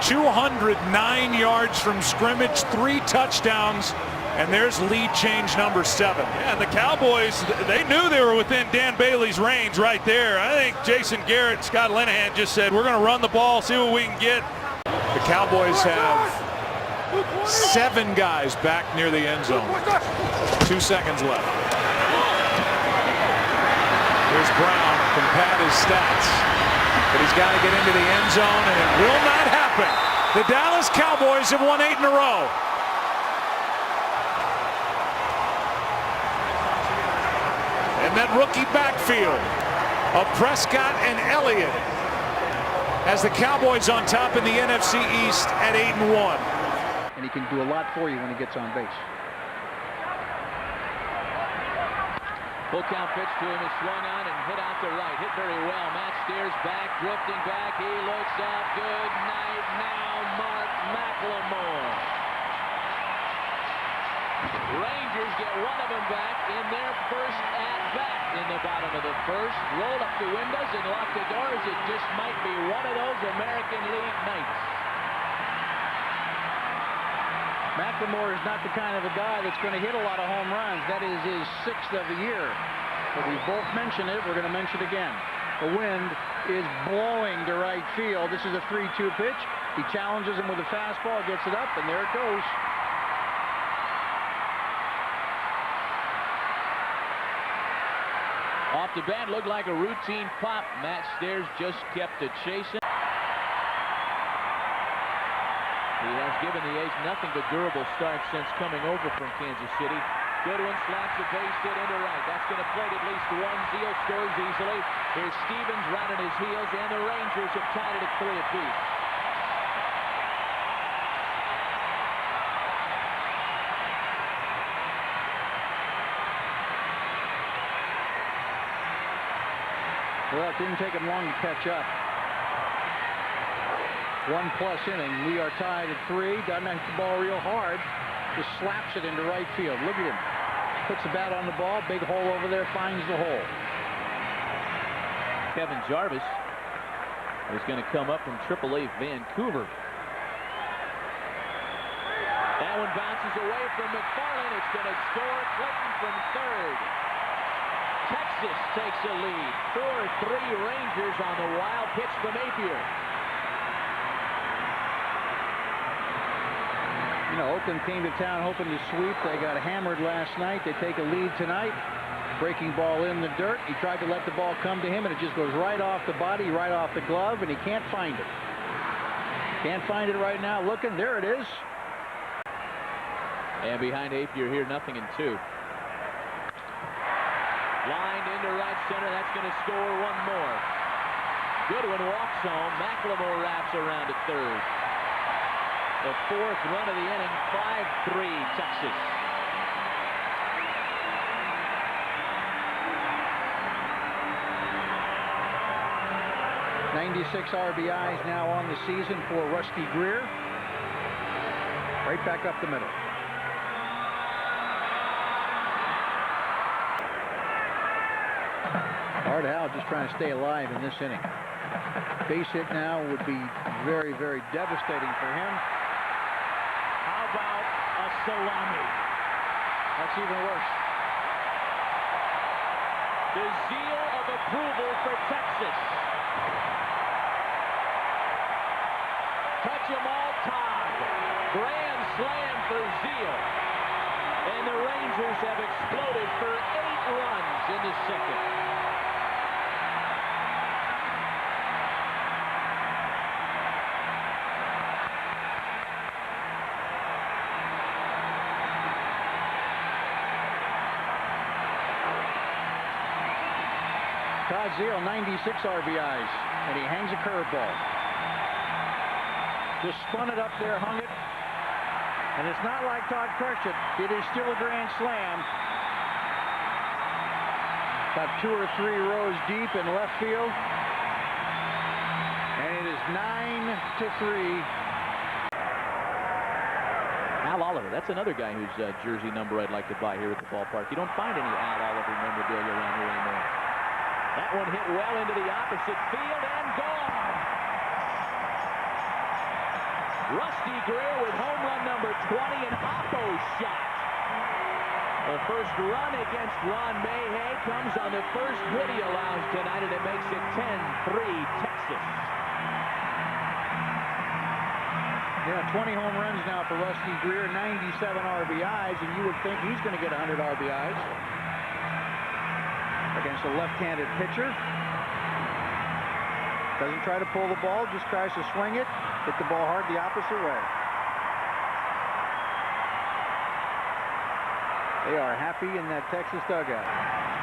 209 yards from scrimmage, 3 touchdowns. And there's lead change number 7. Yeah, and the Cowboys, they knew they were within Dan Bailey's range right there. I think Jason Garrett and Scott Linehan just said, we're going to run the ball, see what we can get. The Cowboys have 7 guys back near the end zone. 2 seconds left. Here's Brown to pad his stats. But he's got to get into the end zone, and it will not happen. The Dallas Cowboys have won 8 in a row. And that rookie backfield of Prescott and Elliott has the Cowboys on top in the NFC East at 8-1. And he can do a lot for you when he gets on base. Full count pitch to him is swung on and hit out to right. Hit very well. Matt steers back, drifting back. He looks up. Good night now, Mark McLemore. Rangers get one of them back in their first at-bat in the bottom of the first. Roll up the windows and lock the doors. It just might be one of those American League nights. McLemore is not the kind of a guy that's going to hit a lot of home runs. That is his 6th of the year. But we both mentioned it. We're going to mention it again. The wind is blowing to right field. This is a 3-2 pitch. He challenges him with a fastball, gets it up, and there it goes. Off the bat, looked like a routine pop. Matt Stairs just kept it chasing. He has given the A's nothing but durable starts since coming over from Kansas City. Goodwin slaps a base hit into right. That's going to plate at least one. Zeal scores easily. Here's Stevens right on his heels, and the Rangers have tied it at 3 apiece. Well, it didn't take him long to catch up. 1+ inning. We are tied at 3. Doesn't hit the ball real hard. Just slaps it into right field. Look at him. Puts the bat on the ball. Big hole over there. Finds the hole. Kevin Jarvis is going to come up from AAA Vancouver. That one bounces away from McFarland. It's going to score Clinton from third. Texas takes a lead. 4-3 Rangers on the wild pitch from Apier. You know, Oakland came to town hoping to sweep. They got hammered last night. They take a lead tonight. Breaking ball in the dirt. He tried to let the ball come to him, and it just goes right off the body, right off the glove, and he can't find it. Can't find it right now. Looking, there it is. And behind Apier here, 0-2. Line into right center. That's going to score one more. Goodwin walks home. McLemore wraps around at third. The fourth run of the inning. 5-3 Texas. .96 RBIs now on the season for Rusty Greer. Right back up the middle. Art Howe just trying to stay alive in this inning. Base hit now would be very, very devastating for him. How about a salami? That's even worse. The zeal of approval for Texas. Touch 'em all tied. Grand slam for Zeal. And the Rangers have exploded for 8 runs in the second. Todd Zeal, 96 RBIs, and he hangs a curveball. Just spun it up there, hung it, and it's not like Todd crushed it. It is still a grand slam. About 2 or 3 rows deep in left field, and it is 9-3. Al Oliver, that's another guy whose jersey number I'd like to buy here at the ballpark. You don't find any Al Oliver memorabilia around here anymore. That one hit well into the opposite field and gone. Rusty Greer with home run number 20, an Oppo shot. The first run against Ron Mayhay comes on the first hit he allows tonight, and it makes it 10-3 Texas. Yeah, 20 home runs now for Rusty Greer, 97 RBIs, and you would think he's going to get 100 RBIs against a left-handed pitcher. Doesn't try to pull the ball, just tries to swing it, hit the ball hard the opposite way. They are happy in that Texas dugout.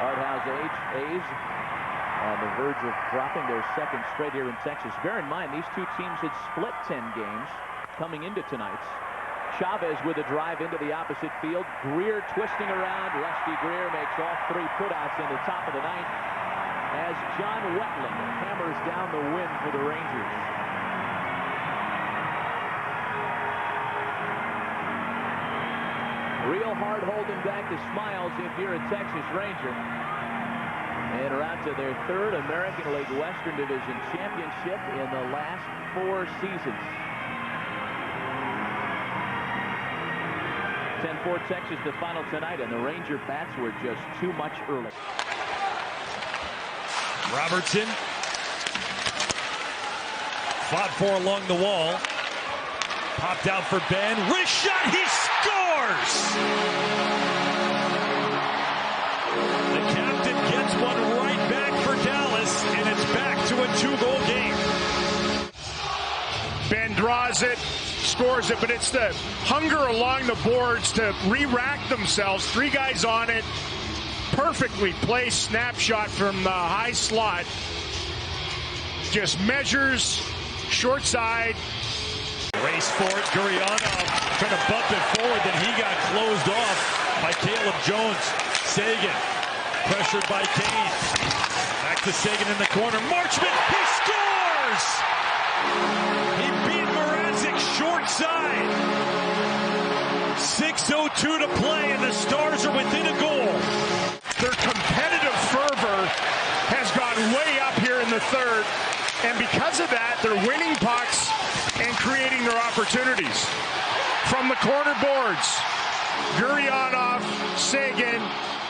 Art Howe's A's on the verge of dropping their second straight here in Texas. Bear in mind, these two teams had split 10 games coming into tonight's. Chavez with a drive into the opposite field. Greer twisting around. Rusty Greer makes all 3 putouts in the top of the 9th as John Wetland hammers down the win for the Rangers. Real hard holding back the smiles if you're a Texas Ranger. And are out to their 3rd American League Western Division championship in the last 4 seasons. 10-4 Texas, the final tonight, and the Ranger bats were just too much early. Robertson fought for along the wall. Popped out for Ben. Wrist shot. He scores! The captain gets one right back for Dallas, and it's back to a 2-goal game. Ben draws it, scores it, but it's the hunger along the boards to re-rack themselves. 3 guys on it. Perfectly placed snapshot from the high slot. Just measures, short side. Race for it. Gurianov trying to bump it forward, then he got closed off by Caleb Jones. Sagan pressured by Kane. Back to Sagan in the corner. Marchman, he scores! He beat Mrazek short side. 6:02 to play, and the Stars are within a goal. Their competitive fervor has gone way up here in the 3rd, and because of that, they're winning pucks and creating their opportunities. From the corner boards, Gurianov, Sagan,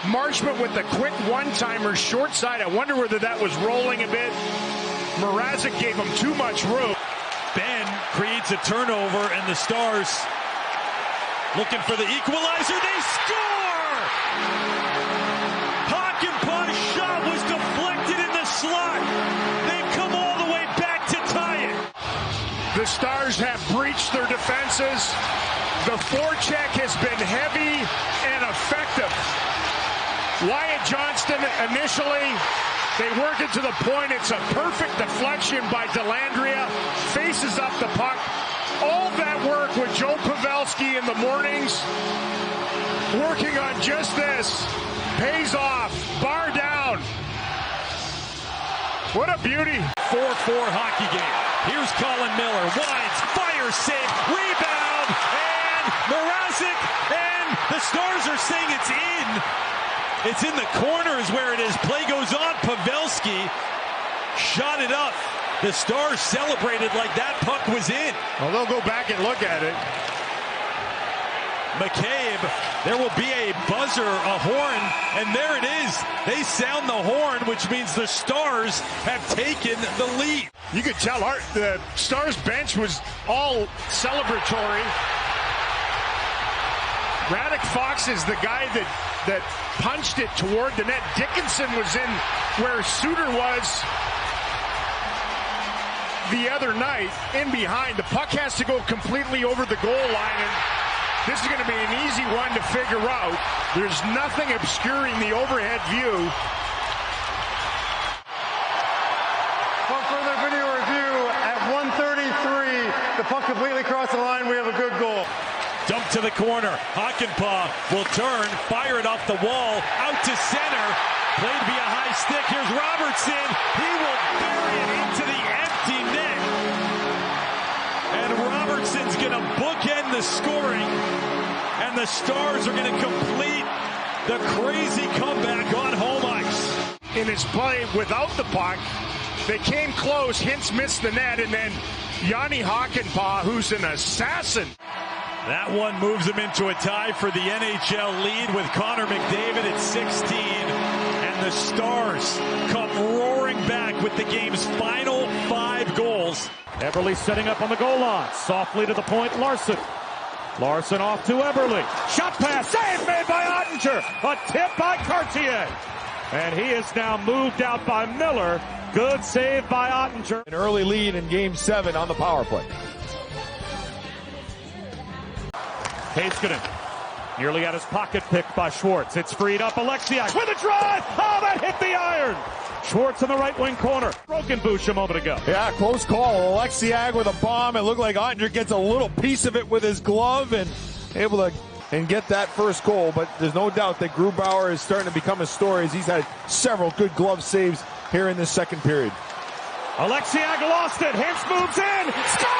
Marchman with the quick one-timer short side. I wonder whether that was rolling a bit. Mrazek gave him too much room. Ben creates a turnover, and the Stars looking for the equalizer. They score! Hockenpaa's shot was deflected in the slot. They come all the way back to tie it. The Stars have breached their defenses. The forecheck has been heavy and effective. Wyatt Johnston initially, they work it to the point. It's a perfect deflection by Dellandrea. Faces up the puck. All that work with Joe Pavelski in the mornings, working on just this, pays off. Bar down. What a beauty. 4-4 hockey game. Here's Colin Miller. Winds, fire save, rebound, and Mrazek, and the Stars are saying it's in. It's in the corner is where it is. Play goes on. Pavelski shot it up. The Stars celebrated like that puck was in. Well, they'll go back and look at it. McCabe, there will be a buzzer, a horn, and there it is. They sound the horn, which means the Stars have taken the lead. You could tell the Stars bench was all celebratory. Radek Fox is the guy that punched it toward the net. Dickinson was in where Suter was the other night, in behind. The puck has to go completely over the goal line, and this is going to be an easy one to figure out. There's nothing obscuring the overhead view. For further video review, at 1:33, the puck completely crossed the line. We have a good goal. Dump to the corner. Hakanpää will turn, fire it off the wall, out to center. Played via high stick. Here's Robertson. He will bury it into the empty net. And Robertson's going to bookend the scoring. And the Stars are going to complete the crazy comeback on home ice. In his play without the puck, they came close. Hintz missed the net, and then Yanni Hakanpää, who's an assassin. That one moves him into a tie for the NHL lead with Connor McDavid at 16. And the Stars come roaring back with the game's final 5 goals. Eberle setting up on the goal line. Softly to the point, Larson. Larson off to Eberle. Shot pass, save made by Ottinger. A tip by Cartier. And he is now moved out by Miller. Good save by Ottinger. An early lead in Game 7 on the power play. Heiskanen nearly at his pocket picked by Schwartz. It's freed up. Alexiak with a drive. Oh, that hit the iron. Schwartz in the right wing corner. Broken Bush a moment ago. Yeah, close call. Alexiak with a bomb. It looked like Ottinger gets a little piece of it with his glove and able to get that first goal. But there's no doubt that Grubauer is starting to become a story as he's had several good glove saves here in this second period. Alexiak lost it. Hintz moves in. Score!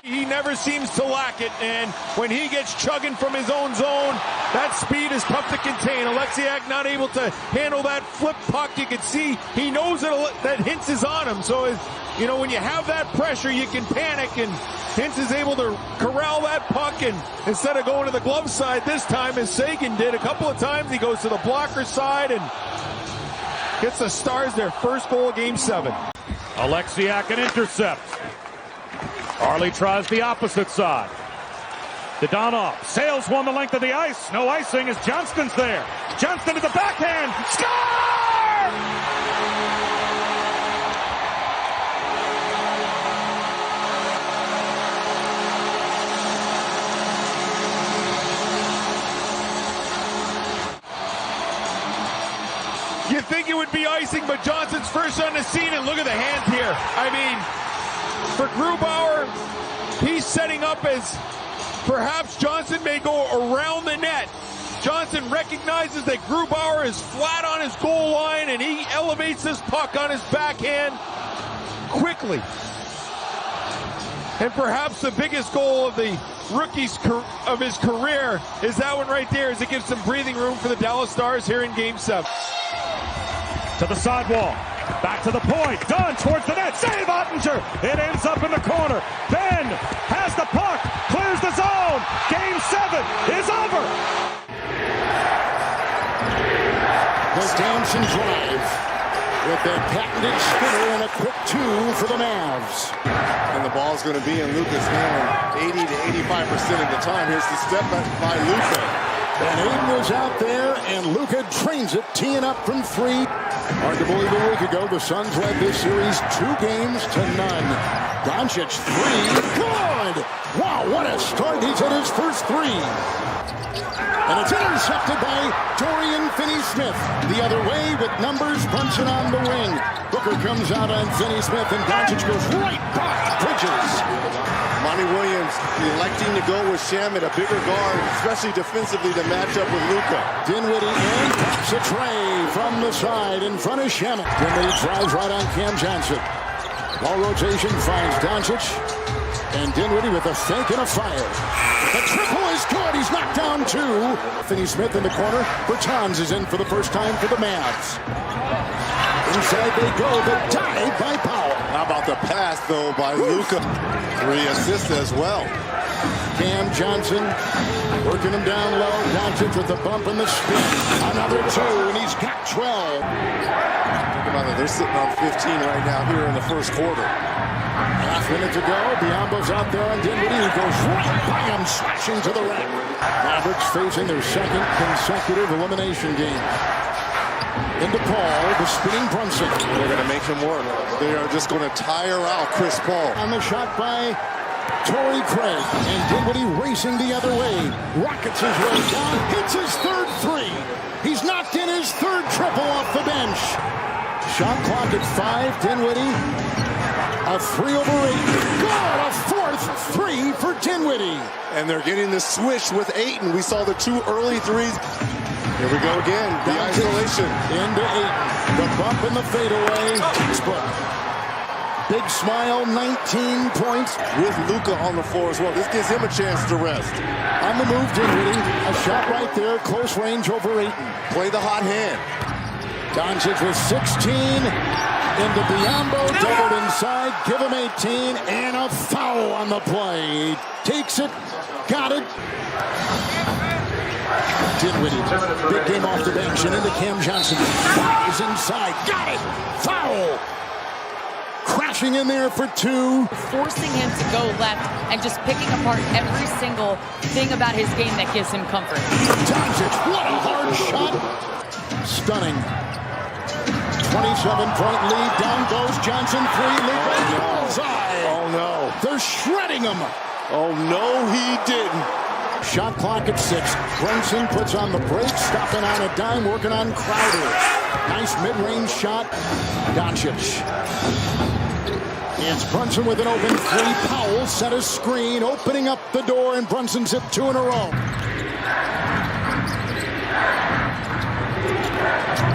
He never seems to lack it, and when he gets chugging from his own zone, that speed is tough to contain. Alexiak not able to handle that flip puck. You can see he knows that Hintz is on him. So, when you have that pressure, you can panic, and Hintz is able to corral that puck, and instead of going to the glove side this time, as Seguin did a couple of times, he goes to the blocker side and gets the Stars their first goal of Game 7. Alexiak an intercept. Arlie tries the opposite side. Dadonov sails one the length of the ice. No icing as Johnston's there. Johnston to the backhand. Score! You think it would be icing, but Johnson's first on the scene, and look at the hand here. I mean, for Grubauer, he's setting up as perhaps Johnson may go around the net. Johnson recognizes that Grubauer is flat on his goal line, and he elevates this puck on his backhand quickly. And perhaps the biggest goal of the rookie's of his career is that one right there, as it gives some breathing room for the Dallas Stars here in Game 7. To the sidewall. Back to the point. Dunn towards the net. Save Ottinger. It ends up in the corner. Ben has the puck. Clears the zone. Game 7 is over. Redemption drive with their patented spinner and a quick 2 for the Mavs. And the ball's going to be in Luca's hand 80 to 85% of the time. Here's the step by Luca. And Aiden was out there, and Luka drains it, teeing up from 3. Hard to believe a week ago, the Suns led this series 2 games to none. Doncic 3, good! Wow, what a start. He's hit his first 3. And it's intercepted by Dorian Finney-Smith. The other way with numbers, Brunson on the wing. Booker comes out on Finney-Smith, and Doncic goes right by Bridges. Monty Williams electing to go with Shamet, a bigger guard, especially defensively, to match up with Luka. Dinwiddie in, pops a tray from the side in front of Shamet. Dinwiddie drives right on Cam Johnson. Ball rotation finds Doncic. And Dinwiddie with a fake and a fire. The triple is good. He's knocked down 2. Finney-Smith in the corner. Bertans is in for the first time for the Mavs. Inside they go, but tied by Powell. How about the pass, though, by Luka? 3 assists as well. Cam Johnson working him down low. Doncic with the bump and the spin. Another 2, and he's got 12. Think about it. They're sitting on 15 right now here in the first quarter. Half minute to go. Biombo's out there on Dinwiddie. He goes right by him, slashing to the rack. Mavericks facing their second consecutive elimination game. Into Paul, the spinning Brunson. They're going to make him work. They are just going to tire out Chris Paul. On the shot by Torrey Craig. And Dinwiddie racing the other way. Rockets his way down. Hits his third 3. He's knocked in his third triple off the bench. Shot clock at 5. Dinwiddie. A 3 over 8. Good! A fourth 3 for Dinwiddie. And they're getting the switch with Ayton. We saw the 2 early 3s. Here we go again. The isolation. Into Ayton. The bump and the fadeaway. Textbook. Big smile, 19 points. With Luka on the floor as well. This gives him a chance to rest. On the move, Dinwiddie. A shot right there. Close range over Ayton. Play the hot hand. Doncic with 16. Into Biombo, doubled inside, give him 18, and a foul on the play. Takes it, got it. Dinwiddie, big game off the bench, and into Cam Johnson. Flies inside, got it, foul. Crashing in there for 2. Forcing him to go left and just picking apart every single thing about his game that gives him comfort. Doncic, what a hard shot. Stunning. 27-point lead. Down goes Johnson. 3. Luka. Oh, no. They're shredding him. Oh, no, he didn't. Shot clock at 6. Brunson puts on the brakes, stopping on a dime, working on Crowder. Nice mid-range shot. Doncic. It's Brunson with an open 3. Powell set a screen, opening up the door, and Brunson's hit 2 in a row.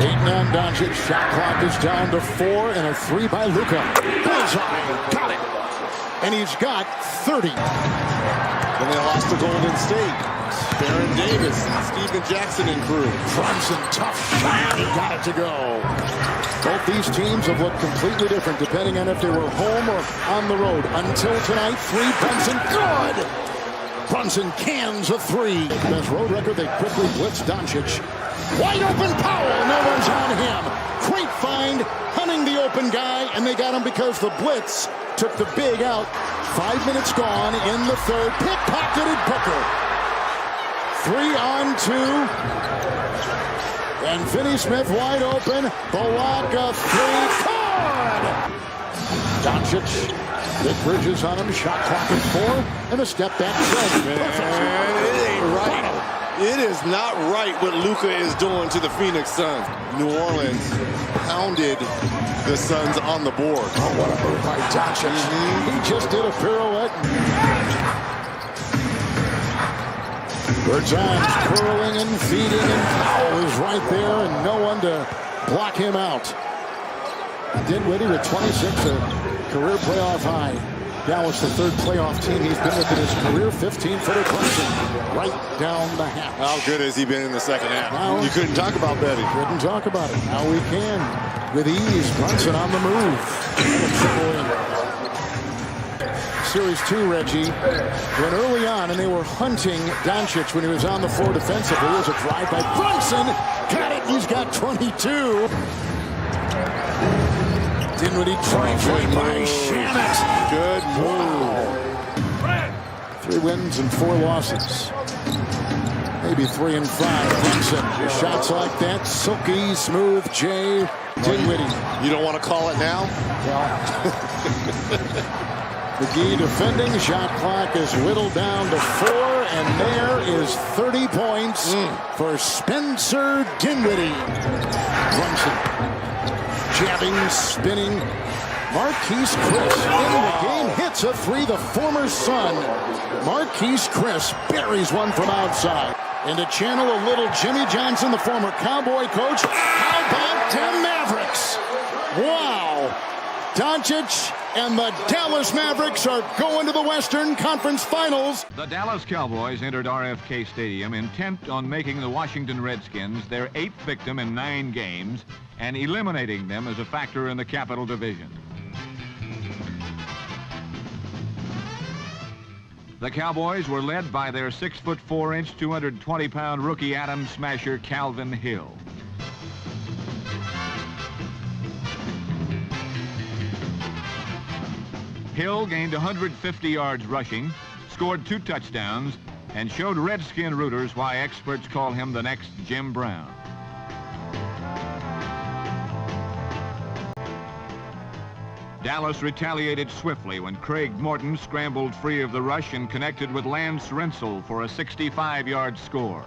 Ayton on Doncic. Shot clock is down to 4, and a 3 by Luka. Bullseye. Got it. And he's got 30. Then they lost to Golden State. Baron Davis, Stephen Jackson and crew. Brunson, tough shot. He got it to go. Both these teams have looked completely different depending on if they were home or on the road. Until tonight, 3. Brunson, good. Brunson cans a 3. Best road record, they quickly blitz Doncic. Wide open Powell, no one's on him. Great find, hunting the open guy, and they got him because the blitz took the big out. 5 minutes gone in the third. Pickpocketed Booker. 3 on 2. And Finney-Smith wide open. Balaka 3. Good! Doncic. Big Bridges on him. Shot clock at 4. And a step back. Man, it ain't right. It is not right what Luka is doing to the Phoenix Suns. New Orleans pounded the Suns on the board. Oh, what a move by Doncic. He just did a pirouette. Bertans curling and feeding, and Powell is right there, and no one to block him out. Dinwiddie with 26, a career playoff high. Dallas, the third playoff team he's been with in his career. 15-footer Brunson right down the hatch. How good has he been in the second half? Now, you couldn't talk about Betty. Couldn't talk about it. Now we can. With ease, Brunson on the move. Series 2, Reggie, went early on, and they were hunting Doncic when he was on the floor defensively. There's a drive by Brunson. Got it. He's got 22. Dinwiddie drives right by Shamet. Good move. Wow. 3 wins and 4 losses. maybe 3 and 5. Brunson, shots like that, silky, smooth, Jay Dinwiddie. You don't want to call it now? McGee defending, shot clock is whittled down to 4, and there is 30 points for Spencer Dinwiddie. Brunson, jabbing, spinning. Marquise Chris in the game, hits a 3, the former Sun. Marquise Chris buries one from outside. And to channel a little Jimmy Johnson, the former Cowboy coach, how about the Mavericks? Wow. Doncic and the Dallas Mavericks are going to the Western Conference Finals. The Dallas Cowboys entered RFK Stadium intent on making the Washington Redskins their 8th victim in 9 games and eliminating them as a factor in the Capital Division. The Cowboys were led by their 6'4", 220-pound rookie atom smasher Calvin Hill. Hill gained 150 yards rushing, scored 2 touchdowns, and showed Redskin rooters why experts call him the next Jim Brown. Dallas retaliated swiftly when Craig Morton scrambled free of the rush and connected with Lance Rensel for a 65-yard score.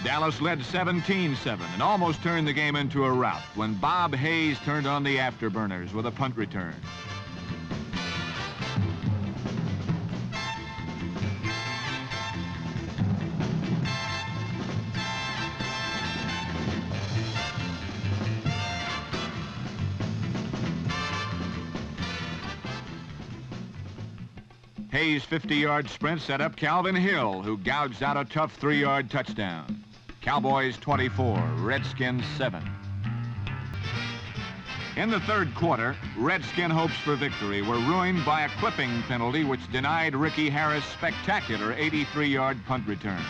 Dallas led 17-7 and almost turned the game into a rout when Bob Hayes turned on the afterburners with a punt return. Hayes' 50-yard sprint set up Calvin Hill, who gouged out a tough 3-yard touchdown. Cowboys 24, Redskins 7. In the third quarter, Redskin hopes for victory were ruined by a clipping penalty which denied Ricky Harris' spectacular 83-yard punt return.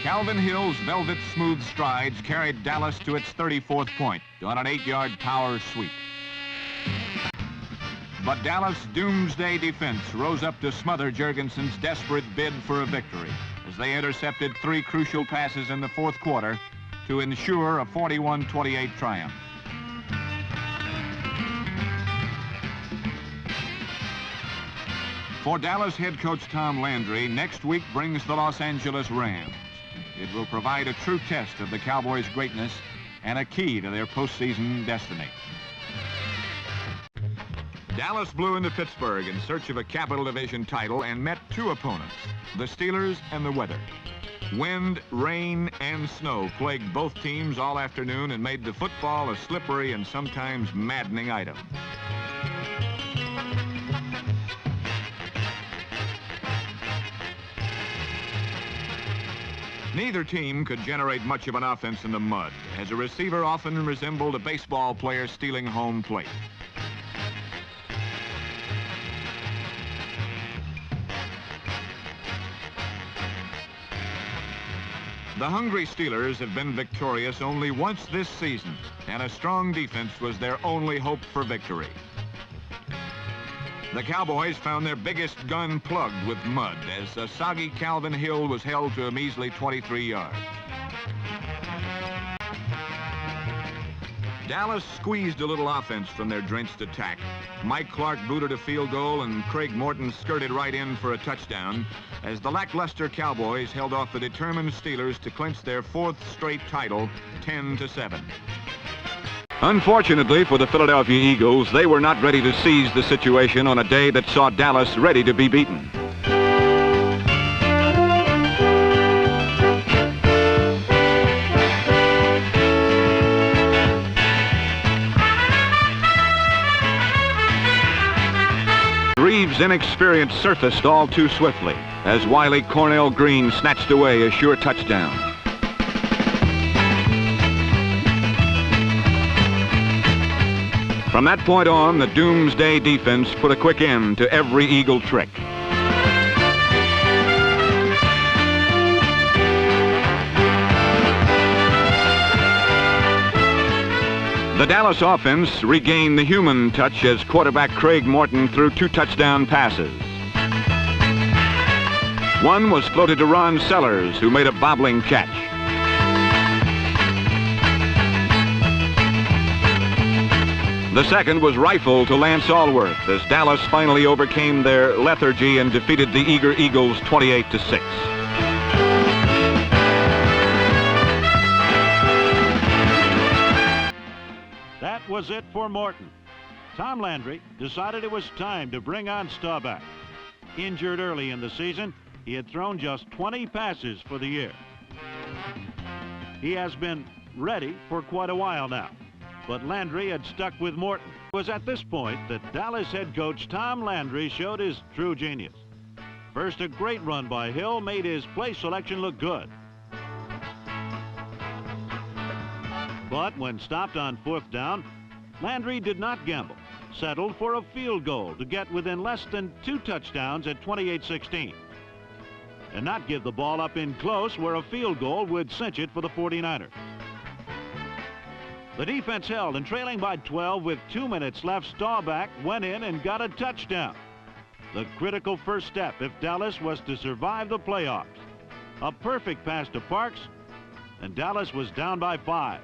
Calvin Hill's velvet smooth strides carried Dallas to its 34th point on an 8-yard power sweep. But Dallas' doomsday defense rose up to smother Jurgensen's desperate bid for a victory as they intercepted 3 crucial passes in the fourth quarter to ensure a 41-28 triumph. For Dallas head coach Tom Landry, next week brings the Los Angeles Rams. It will provide a true test of the Cowboys' greatness and a key to their postseason destiny. Dallas blew into Pittsburgh in search of a Capital Division title and met 2 opponents, the Steelers and the weather. Wind, rain, and snow plagued both teams all afternoon and made the football a slippery and sometimes maddening item. Neither team could generate much of an offense in the mud, as a receiver often resembled a baseball player stealing home plate. The hungry Steelers have been victorious only once this season, and a strong defense was their only hope for victory. The Cowboys found their biggest gun plugged with mud as a soggy Calvin Hill was held to a measly 23 yards. Dallas squeezed a little offense from their drenched attack. Mike Clark booted a field goal and Craig Morton skirted right in for a touchdown as the lackluster Cowboys held off the determined Steelers to clinch their 4th straight title, 10-7. Unfortunately for the Philadelphia Eagles, they were not ready to seize the situation on a day that saw Dallas ready to be beaten. Reeves his inexperience surfaced all too swiftly as wily Cornell Green snatched away a sure touchdown. From that point on, the Doomsday defense put a quick end to every Eagle trick. The Dallas offense regained the human touch as quarterback Craig Morton threw 2 touchdown passes. One was floated to Ron Sellers, who made a bobbling catch. The second was rifled to Lance Allworth as Dallas finally overcame their lethargy and defeated the eager Eagles 28-6. That was it for Morton. Tom Landry decided it was time to bring on Staubach. Injured early in the season, he had thrown just 20 passes for the year. He has been ready for quite a while now, but Landry had stuck with Morton. It was at this point that Dallas head coach Tom Landry showed his true genius. First, a great run by Hill made his play selection look good. But when stopped on 4th down, Landry did not gamble, settled for a field goal to get within less than 2 touchdowns at 28-16, and not give the ball up in close where a field goal would cinch it for the 49ers. The defense held, and trailing by 12 with 2 minutes left, Staubach went in and got a touchdown. The critical first step if Dallas was to survive the playoffs. A perfect pass to Parks, and Dallas was down by 5.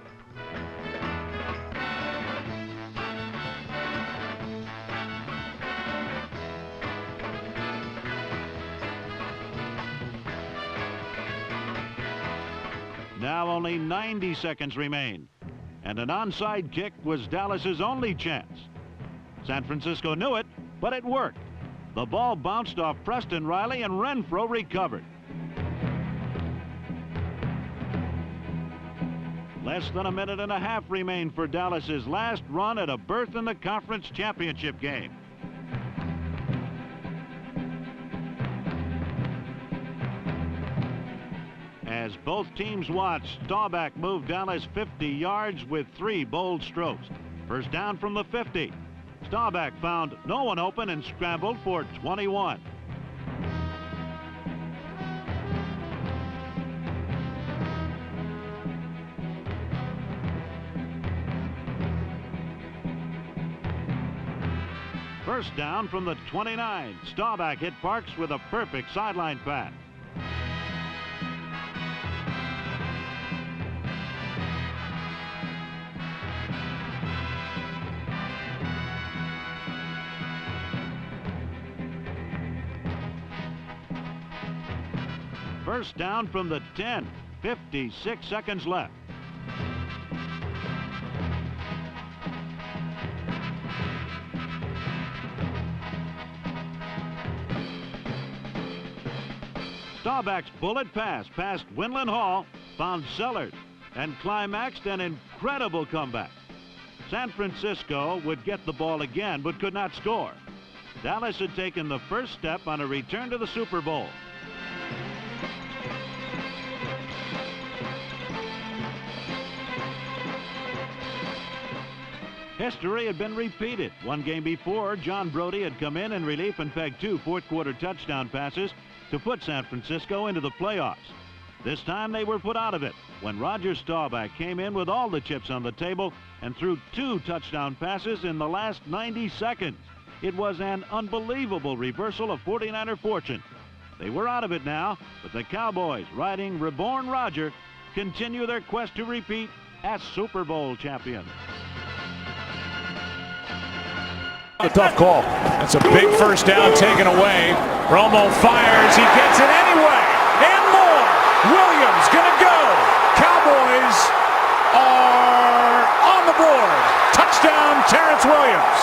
Now only 90 seconds remain, and an onside kick was Dallas's only chance. San Francisco knew it, but it worked. The ball bounced off Preston Riley, and Renfro recovered. Less than a minute and a half remained for Dallas's last run at a berth in the conference championship game. As both teams watched, Staubach moved Dallas 50 yards with 3 bold strokes. First down from the 50. Staubach found no one open and scrambled for 21. First down from the 29. Staubach hit Parks with a perfect sideline pass. First down from the 10. 56 seconds left. Staubach's bullet pass past Winland Hall found Sellers and climaxed an incredible comeback. San Francisco would get the ball again but could not score. Dallas had taken the first step on a return to the Super Bowl. History had been repeated. One game before, John Brody had come in relief and pegged 2 fourth-quarter touchdown passes to put San Francisco into the playoffs. This time they were put out of it when Roger Staubach came in with all the chips on the table and threw 2 touchdown passes in the last 90 seconds. It was an unbelievable reversal of 49er fortune. They were out of it now, but the Cowboys, riding Reborn Roger, continue their quest to repeat as Super Bowl champions. A tough call. That's a big first down taken away. Romo fires. He gets it anyway. And more. Williams gonna go. Cowboys are on the board. Touchdown, Terrence Williams.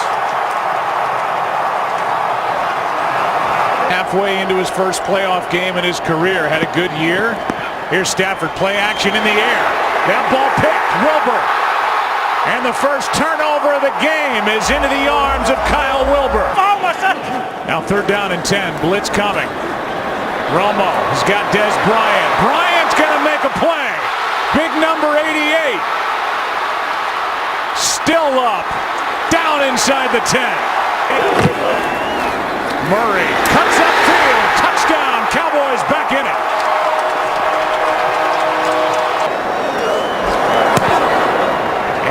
Halfway into his first playoff game in his career. Had a good year. Here's Stafford. Play action in the air. That ball picked. Wilbur And the first turnover of the game is into the arms of Kyle Wilbur. Now 3rd down and 10. Blitz coming. Romo has got Des Bryant. Bryant's going to make a play. Big number 88. Still up. Down inside the 10. Murray cuts upfield. Touchdown. Cowboys back in it.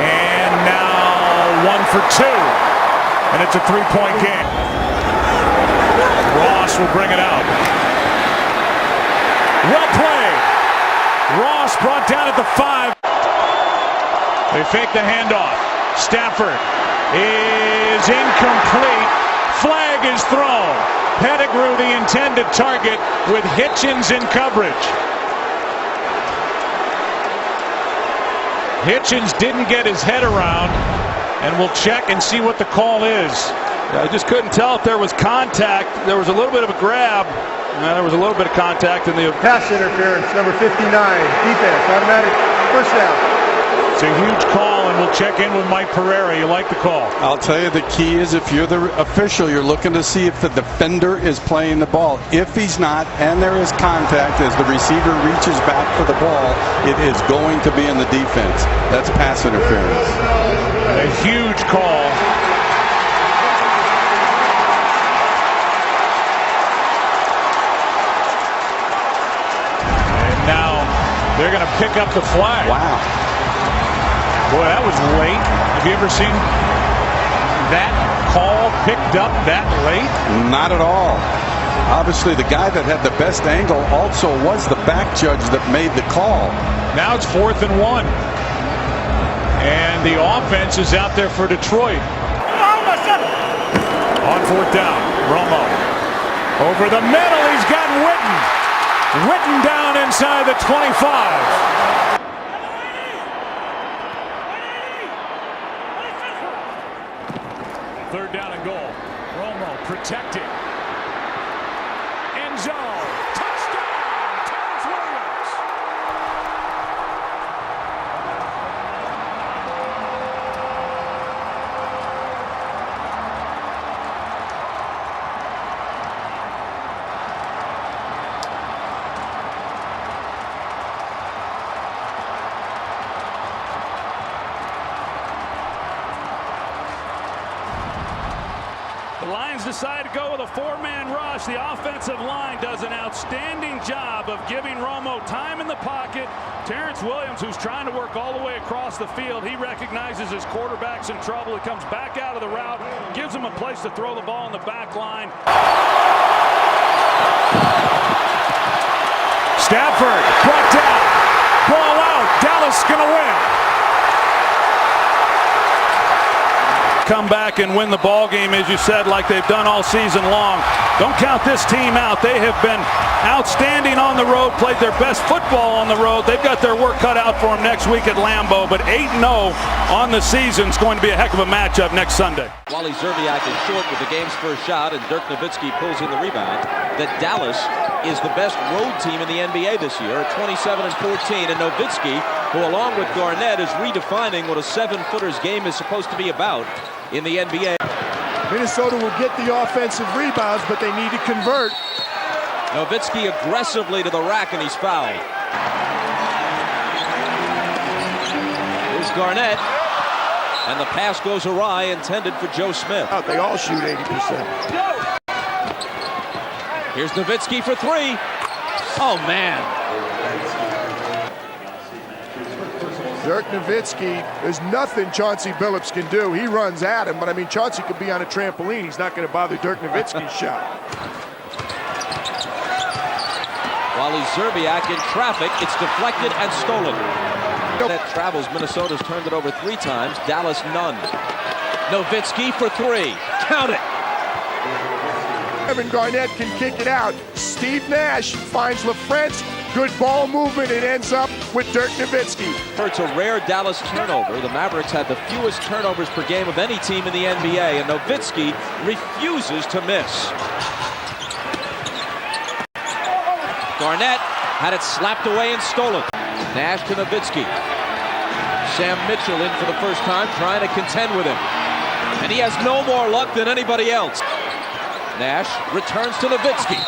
And now 1 for 2. And it's a 3-point game. Ross will bring it out. Well played. Ross brought down at the 5. They fake the handoff. Stafford is incomplete. Flag is thrown. Pettigrew, the intended target, with Hitchens in coverage. Hitchens didn't get his head around, and we'll check and see what the call is. I just couldn't tell if there was contact. There was a little bit of a grab. There was a little bit of contact in the pass interference, number 59, defense, automatic first down. It's a huge call, and we'll check in with Mike Pereira. You like the call? I'll tell you, the key is if you're the official, you're looking to see if the defender is playing the ball. If he's not, and there is contact as the receiver reaches back for the ball, it is going to be in the defense. That's pass interference. A huge call. And now they're going to pick up the flag. Wow. Boy, that was late. Have you ever seen that call picked up that late? Not at all. Obviously, the guy that had the best angle also was the back judge that made the call. Now it's 4th and 1. And the offense is out there for Detroit. On 4th down, Romo. Over the middle, he's got Witten. Witten down inside the 25. 3rd down and goal. Romo protected. End zone. Touchdown. Terrence Williams. The Lions decide to go with a 4-man rush. The offensive line does an outstanding job of giving Romo time in the pocket. Terrence Williams, who's trying to work all the way across the field, he recognizes his quarterback's in trouble. He comes back out of the route, gives him a place to throw the ball in the back line. Stafford brought down. Ball out. Dallas going to win. Come back and win the ball game, as you said, like they've done all season long. Don't count this team out. They have been outstanding on the road, played their best football on the road. They've got their work cut out for them next week at Lambeau, but 8-0 on the season is going to be a heck of a matchup next Sunday. Wally Zerbiak is short with the game's first shot, and Dirk Nowitzki pulls in the rebound. That Dallas is the best road team in the NBA this year at 27-14, and Nowitzki, who along with Garnett is redefining what a 7-footer's game is supposed to be about in the NBA. Minnesota will get the offensive rebounds, but they need to convert. Nowitzki aggressively to the rack, and he's fouled. Here's Garnett, and the pass goes awry, intended for Joe Smith. They all shoot 80%. Here's Nowitzki for 3. Oh, man. Dirk Nowitzki, there's nothing Chauncey Billups can do. He runs at him, but I mean, Chauncey could be on a trampoline. He's not going to bother Dirk Nowitzki's shot. Wally Zerbiak in traffic. It's deflected and stolen. That travels. Minnesota's turned it over 3 times. Dallas, none. Nowitzki for 3. Count it. Kevin Garnett can kick it out. Steve Nash finds LaFrance. Good ball movement. It ends up with Dirk Nowitzki. It's a rare Dallas turnover. The Mavericks had the fewest turnovers per game of any team in the NBA, and Nowitzki refuses to miss. Garnett had it slapped away and stolen. Nash to Nowitzki. Sam Mitchell in for the first time, trying to contend with him. And he has no more luck than anybody else. Nash returns to Nowitzki.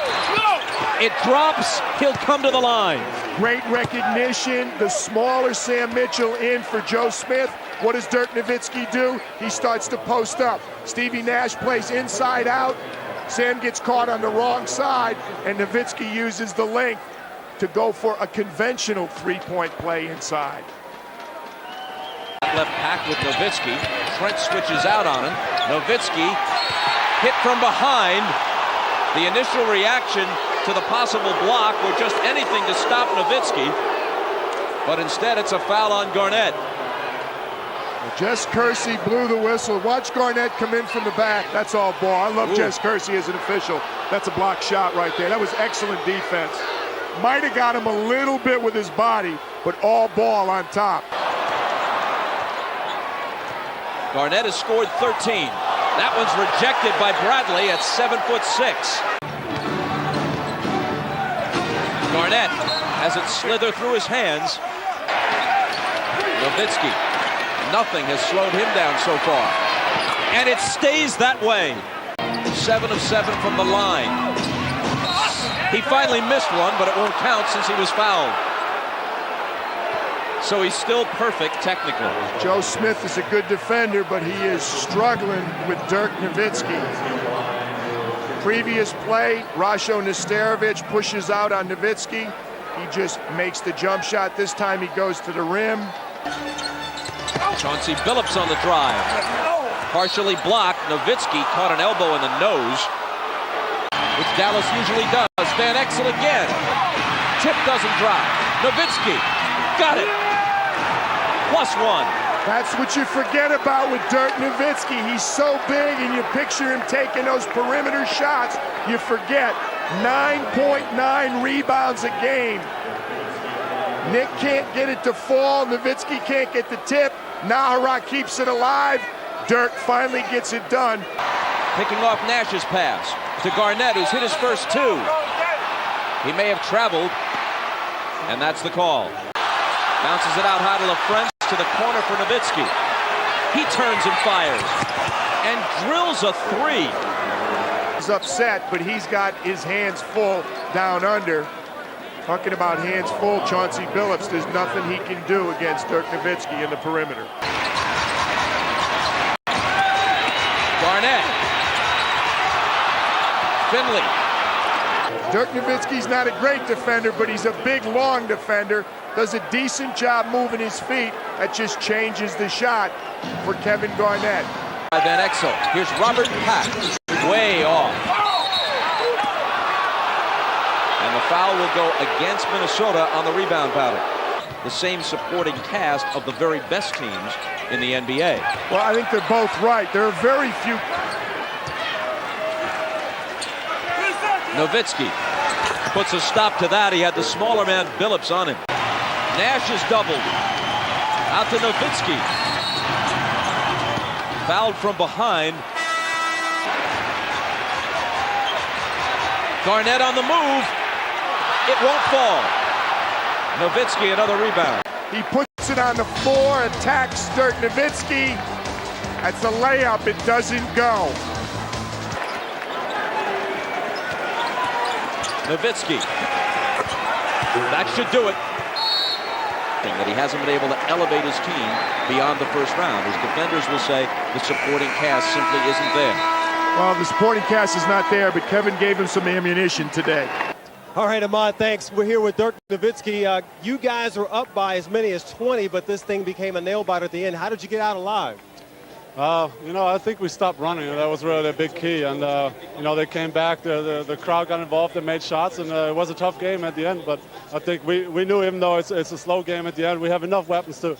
It drops. He'll come to the line. Great recognition. The smaller Sam Mitchell in for Joe Smith. What does Dirk Nowitzki do? He starts to post up. Stevie Nash plays inside out. Sam gets caught on the wrong side, and Nowitzki uses the length to go for a conventional three-point play inside. Left pack with Nowitzki. Trent switches out on him. Nowitzki hit from behind. The initial reaction to the possible block or just anything to stop Nowitzki. But instead it's a foul on Garnett. Jess Kersey blew the whistle. Watch Garnett come in from the back. That's all ball. I love Jess Kersey as an official. That's a block shot right there. That was excellent defense. Might have got him a little bit with his body, but all ball on top. Garnett has scored 13. That one's rejected by Bradley at 7'6". Garnett has it slither through his hands. Nowitzki. Nothing has slowed him down so far. And it stays that way. 7 of 7 from the line. He finally missed one, but it won't count since he was fouled. So he's still perfect technically. Joe Smith is a good defender, but he is struggling with Dirk Nowitzki. Previous play, Rasho Nesterovic pushes out on Nowitzki. He just makes the jump shot. This time he goes to the rim. Chauncey Billups on the drive. Partially blocked. Nowitzki caught an elbow in the nose, which Dallas usually does. Van Exel again. Tip doesn't drop. Nowitzki got it. +1. That's what you forget about with Dirk Nowitzki. He's so big, and you picture him taking those perimeter shots. You forget 9.9 rebounds a game. Nick can't get it to fall. Nowitzki can't get the tip. Naharak keeps it alive. Dirk finally gets it done. Picking off Nash's pass to Garnett, who's hit his first two. He may have traveled, and that's the call. Bounces it out high to LaFrentz to the corner for Nowitzki. He turns and fires and drills a three. He's upset, but he's got his hands full down under. Talking about hands full, Chauncey Billups, there's nothing he can do against Dirk Nowitzki in the perimeter. Garnett. Finley. Dirk Nowitzki's not a great defender, but he's a big, long defender. Does a decent job moving his feet. That just changes the shot for Kevin Garnett. Van Exel. Here's Robert Pack. Way off. And the foul will go against Minnesota on the rebound pattern. The same supporting cast of the very best teams in the NBA. Well, I think they're both right. There are very few. Nowitzki puts a stop to that. He had the smaller man Billups on him. Nash is doubled. Out to Nowitzki. Fouled from behind. Garnett on the move. It won't fall. Nowitzki, another rebound. He puts it on the floor, attacks Dirk Nowitzki. That's a layup. It doesn't go. Nowitzki. That should do it. That he hasn't been able to elevate his team beyond the first round. His defenders will say the supporting cast simply isn't there. Well, the supporting cast is not there, but Kevin gave him some ammunition today. All right, Ahmad, thanks. We're here with Dirk Nowitzki. You guys were up by as many as 20, but this thing became a nail-biter at the end. How did you get out alive? I think we stopped running. That was really a big key. And, they came back. The crowd got involved and made shots. And it was a tough game at the end. But I think we knew, even though it's a slow game at the end, we have enough weapons to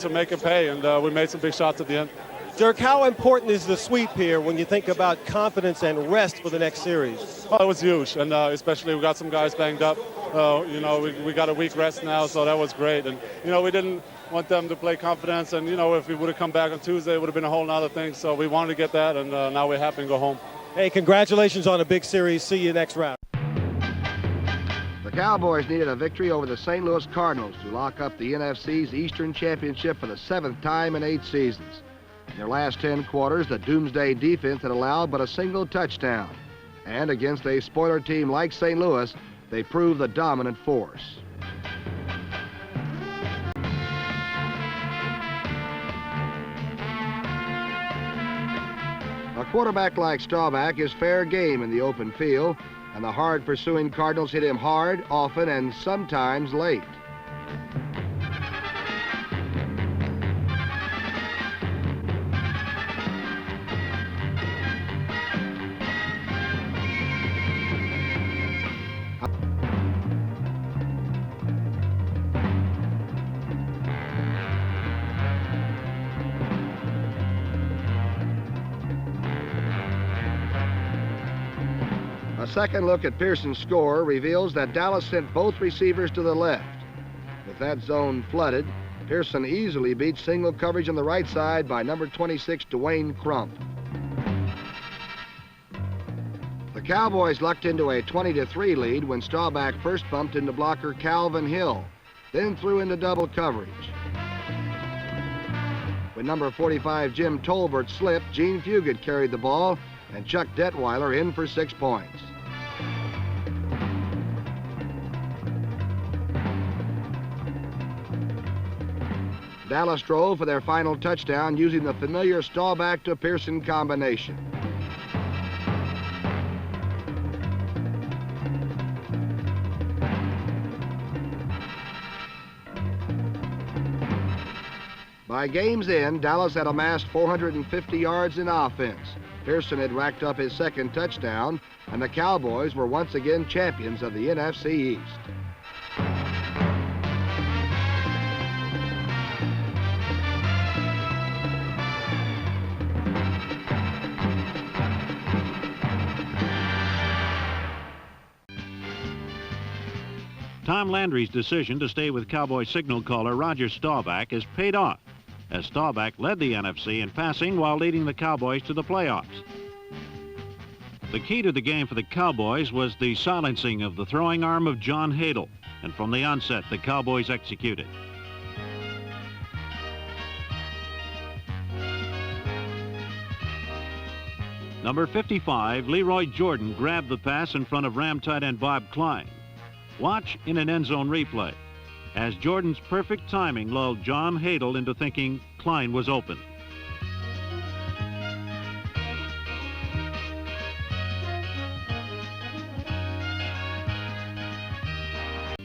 make it pay. And we made some big shots at the end. Dirk, how important is the sweep here when you think about confidence and rest for the next series? Well, it was huge. And especially we got some guys banged up. We got a week rest now, so that was great. And, we didn't want them to play confidence, and if we would have come back on Tuesday, it would have been a whole nother thing. So we wanted to get that, and now we're happy to go home. Hey, congratulations on a big series. See you next round. The The Cowboys needed a victory over the St. Louis Cardinals to lock up the NFC's Eastern Championship for the 7th time in 8 seasons. In their last 10 quarters, the Doomsday defense had allowed but a single touchdown. And against a spoiler team like St. Louis, they proved the dominant force. A quarterback like Staubach is fair game in the open field, and the hard-pursuing Cardinals hit him hard, often, and sometimes late. A second look at Pearson's score reveals that Dallas sent both receivers to the left. With that zone flooded, Pearson easily beat single coverage on the right side by number 26, Dwayne Crump. The Cowboys lucked into a 20-3 lead when Staubach first bumped into blocker Calvin Hill, then threw into double coverage. When number 45, Jim Tolbert, slipped, Gene Fugit carried the ball, and Chuck Detweiler in for 6 points. Dallas drove for their final touchdown using the familiar Staubach to Pearson combination. By game's end, Dallas had amassed 450 yards in offense. Pearson had racked up his second touchdown, and the Cowboys were once again champions of the NFC East. Tom Landry's decision to stay with Cowboy signal caller Roger Staubach has paid off, as Staubach led the NFC in passing while leading the Cowboys to the playoffs. The key to the game for the Cowboys was the silencing of the throwing arm of John Hadle, and from the onset, the Cowboys executed. Number 55, Leroy Jordan, grabbed the pass in front of Ram tight end Bob Klein. Watch in an end zone replay, as Jordan's perfect timing lulled John Hadle into thinking Klein was open.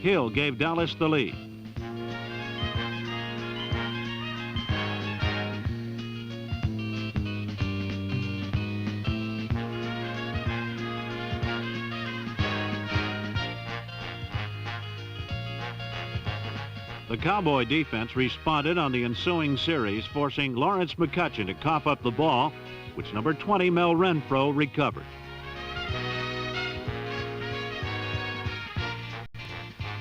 Hill gave Dallas the lead. The Cowboy defense responded on the ensuing series, forcing Lawrence McCutcheon to cough up the ball, which number 20 Mel Renfro recovered.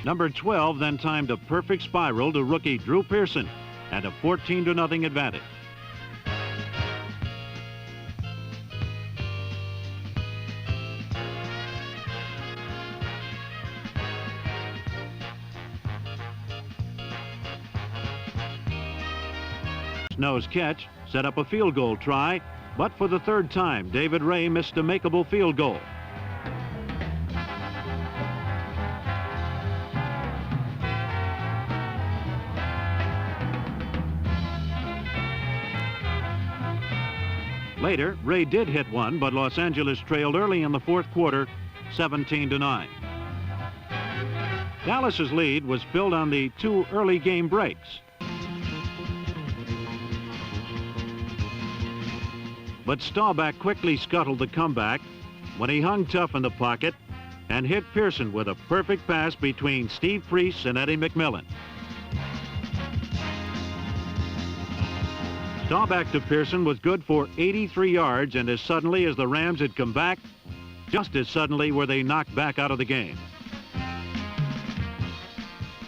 Number 12 then timed a perfect spiral to rookie Drew Pearson and a 14-0 advantage. Snow's catch set up a field goal try, but for the third time, David Ray missed a makeable field goal. Later, Ray did hit one, but Los Angeles trailed early in the fourth quarter, 17-9. Dallas's lead was built on the 2 early game breaks. But Staubach quickly scuttled the comeback when he hung tough in the pocket and hit Pearson with a perfect pass between Steve Priest and Eddie McMillan. Staubach to Pearson was good for 83 yards, and as suddenly as the Rams had come back, just as suddenly were they knocked back out of the game.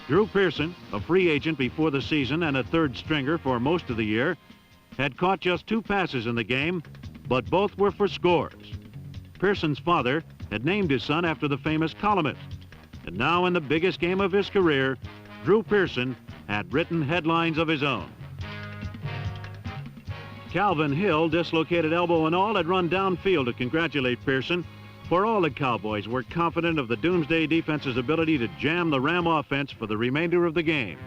Drew Pearson, a free agent before the season and a third stringer for most of the year, had caught just 2 passes in the game, but both were for scores. Pearson's father had named his son after the famous columnist, And now in the biggest game of his career, Drew Pearson had written headlines of his own. Calvin Hill, dislocated elbow and all, had run downfield to congratulate Pearson. For all the Cowboys were confident of the Doomsday defense's ability to jam the Ram offense for the remainder of the game.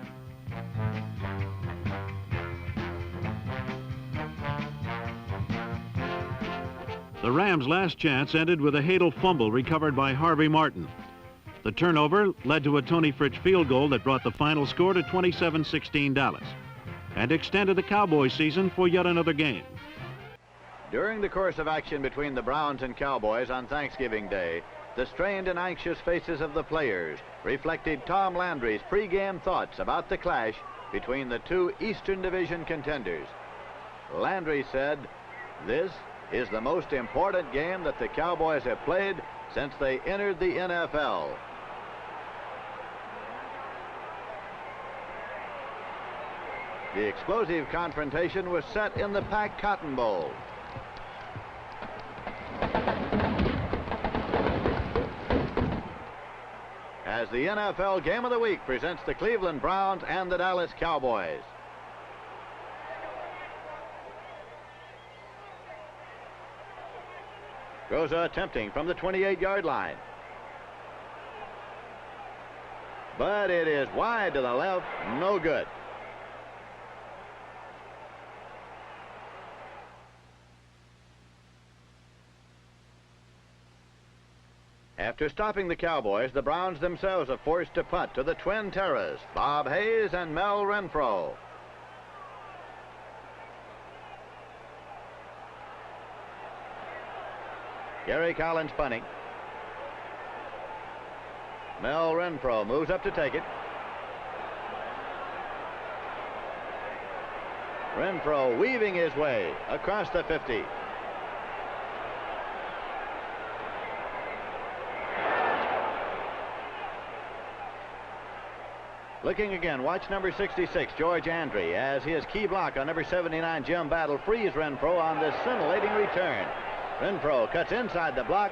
The Rams' last chance ended with a Hadel fumble recovered by Harvey Martin. The turnover led to a Tony Fritsch field goal that brought the final score to 27-16 Dallas and extended the Cowboys season for yet another game. During the course of action between the Browns and Cowboys on Thanksgiving Day, the strained and anxious faces of the players reflected Tom Landry's pregame thoughts about the clash between the two Eastern Division contenders. Landry said, "This is the most important game that the Cowboys have played since they entered the NFL." The explosive confrontation was set in the Pack Cotton Bowl. As the NFL Game of the Week presents the Cleveland Browns and the Dallas Cowboys. Groza attempting from the 28-yard line. But it is wide to the left, no good. After stopping the Cowboys, the Browns themselves are forced to punt to the Twin Terrors, Bob Hayes and Mel Renfro. Gary Collins punting. Mel Renfro moves up to take it. Renfro weaving his way across the 50. Looking again, watch number 66, George Andre, as his key block on number 79, Jim Battle, frees Renfro on this scintillating return. Renfro cuts inside the block,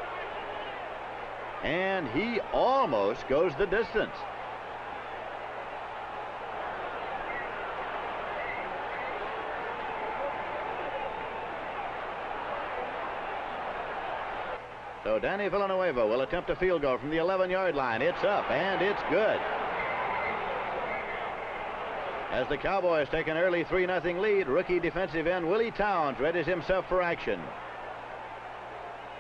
and he almost goes the distance. So Danny Villanueva will attempt a field goal from the 11-yard line. It's up, and it's good. As the Cowboys take an early 3-0 lead, rookie defensive end Willie Towns readies himself for action.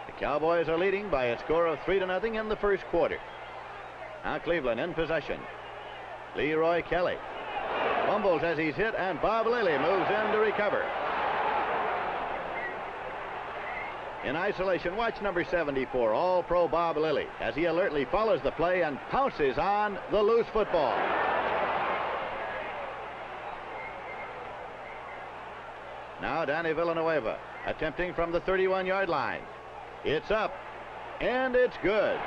The Cowboys are leading by a score of 3-0 in the first quarter. Now Cleveland in possession. Leroy Kelly fumbles as he's hit, and Bob Lilly moves in to recover. In isolation, watch number 74, All-Pro Bob Lilly, as he alertly follows the play and pounces on the loose football. Now Danny Villanueva attempting from the 31-yard line. It's up, and it's good.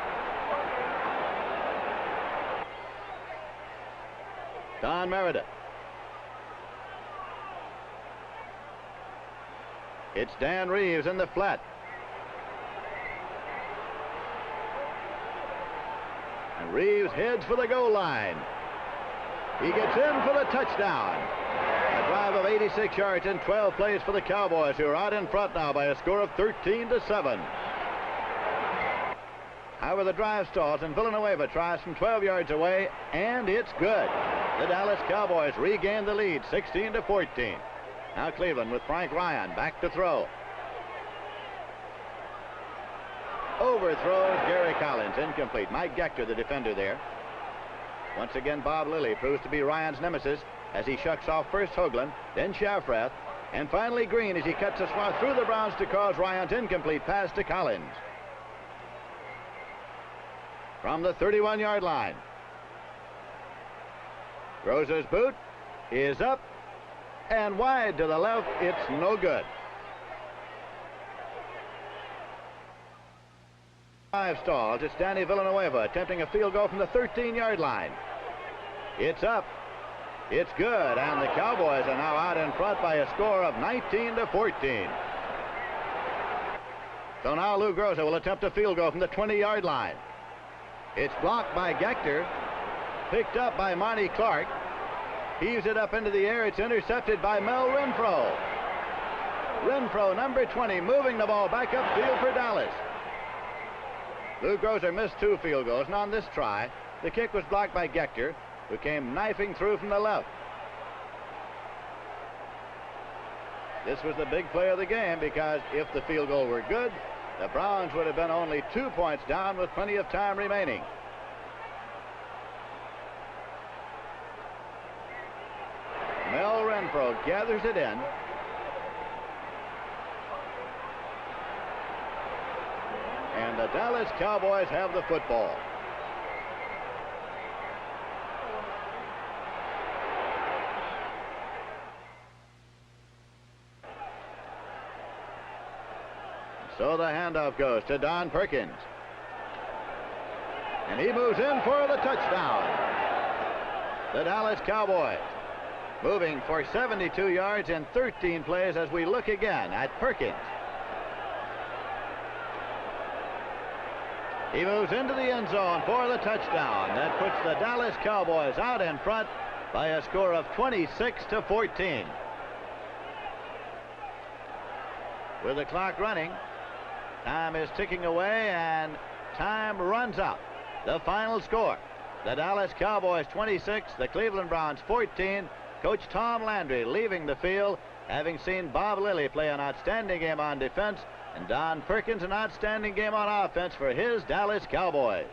Don Merida. It's Dan Reeves in the flat. And Reeves heads for the goal line. He gets in for the touchdown. A drive of 86 yards in 12 plays for the Cowboys, who are out in front now by a score of 13-7. However, the drive stalls, and Villanueva tries from 12 yards away, and it's good. The Dallas Cowboys regain the lead, 16-14. Now Cleveland with Frank Ryan back to throw. Overthrows Gary Collins, incomplete. Mike Gector, the defender there. Once again, Bob Lilly proves to be Ryan's nemesis as he shucks off first Hoagland, then Shafrath, and finally Green as he cuts a swath through the Browns to cause Ryan's incomplete pass to Collins. From the 31-yard line. Groza's boot is up and wide to the left. It's no good. 5 stalls. It's Danny Villanueva attempting a field goal from the 13-yard line. It's up. It's good, and the Cowboys are now out in front by a score of 19-14. So now Lou Groza will attempt a field goal from the 20-yard line. It's blocked by Gector. Picked up by Marty Clark. Heaves it up into the air. It's intercepted by Mel Renfro. Renfro, number 20, moving the ball back upfield for Dallas. Lou Grozer missed 2 field goals, and on this try, the kick was blocked by Gector, who came knifing through from the left. This was the big play of the game, because if the field goal were good, the Browns would have been only 2 points down with plenty of time remaining. Mel Renfro gathers it in. And the Dallas Cowboys have the football. So the handoff goes to Don Perkins. And he moves in for the touchdown. The Dallas Cowboys moving for 72 yards in 13 plays as we look again at Perkins. He moves into the end zone for the touchdown. That puts the Dallas Cowboys out in front by a score of 26-14. With the clock running, time is ticking away and time runs out. The final score, the Dallas Cowboys 26, the Cleveland Browns 14. Coach Tom Landry leaving the field, having seen Bob Lilly play an outstanding game on defense and Don Perkins an outstanding game on offense for his Dallas Cowboys.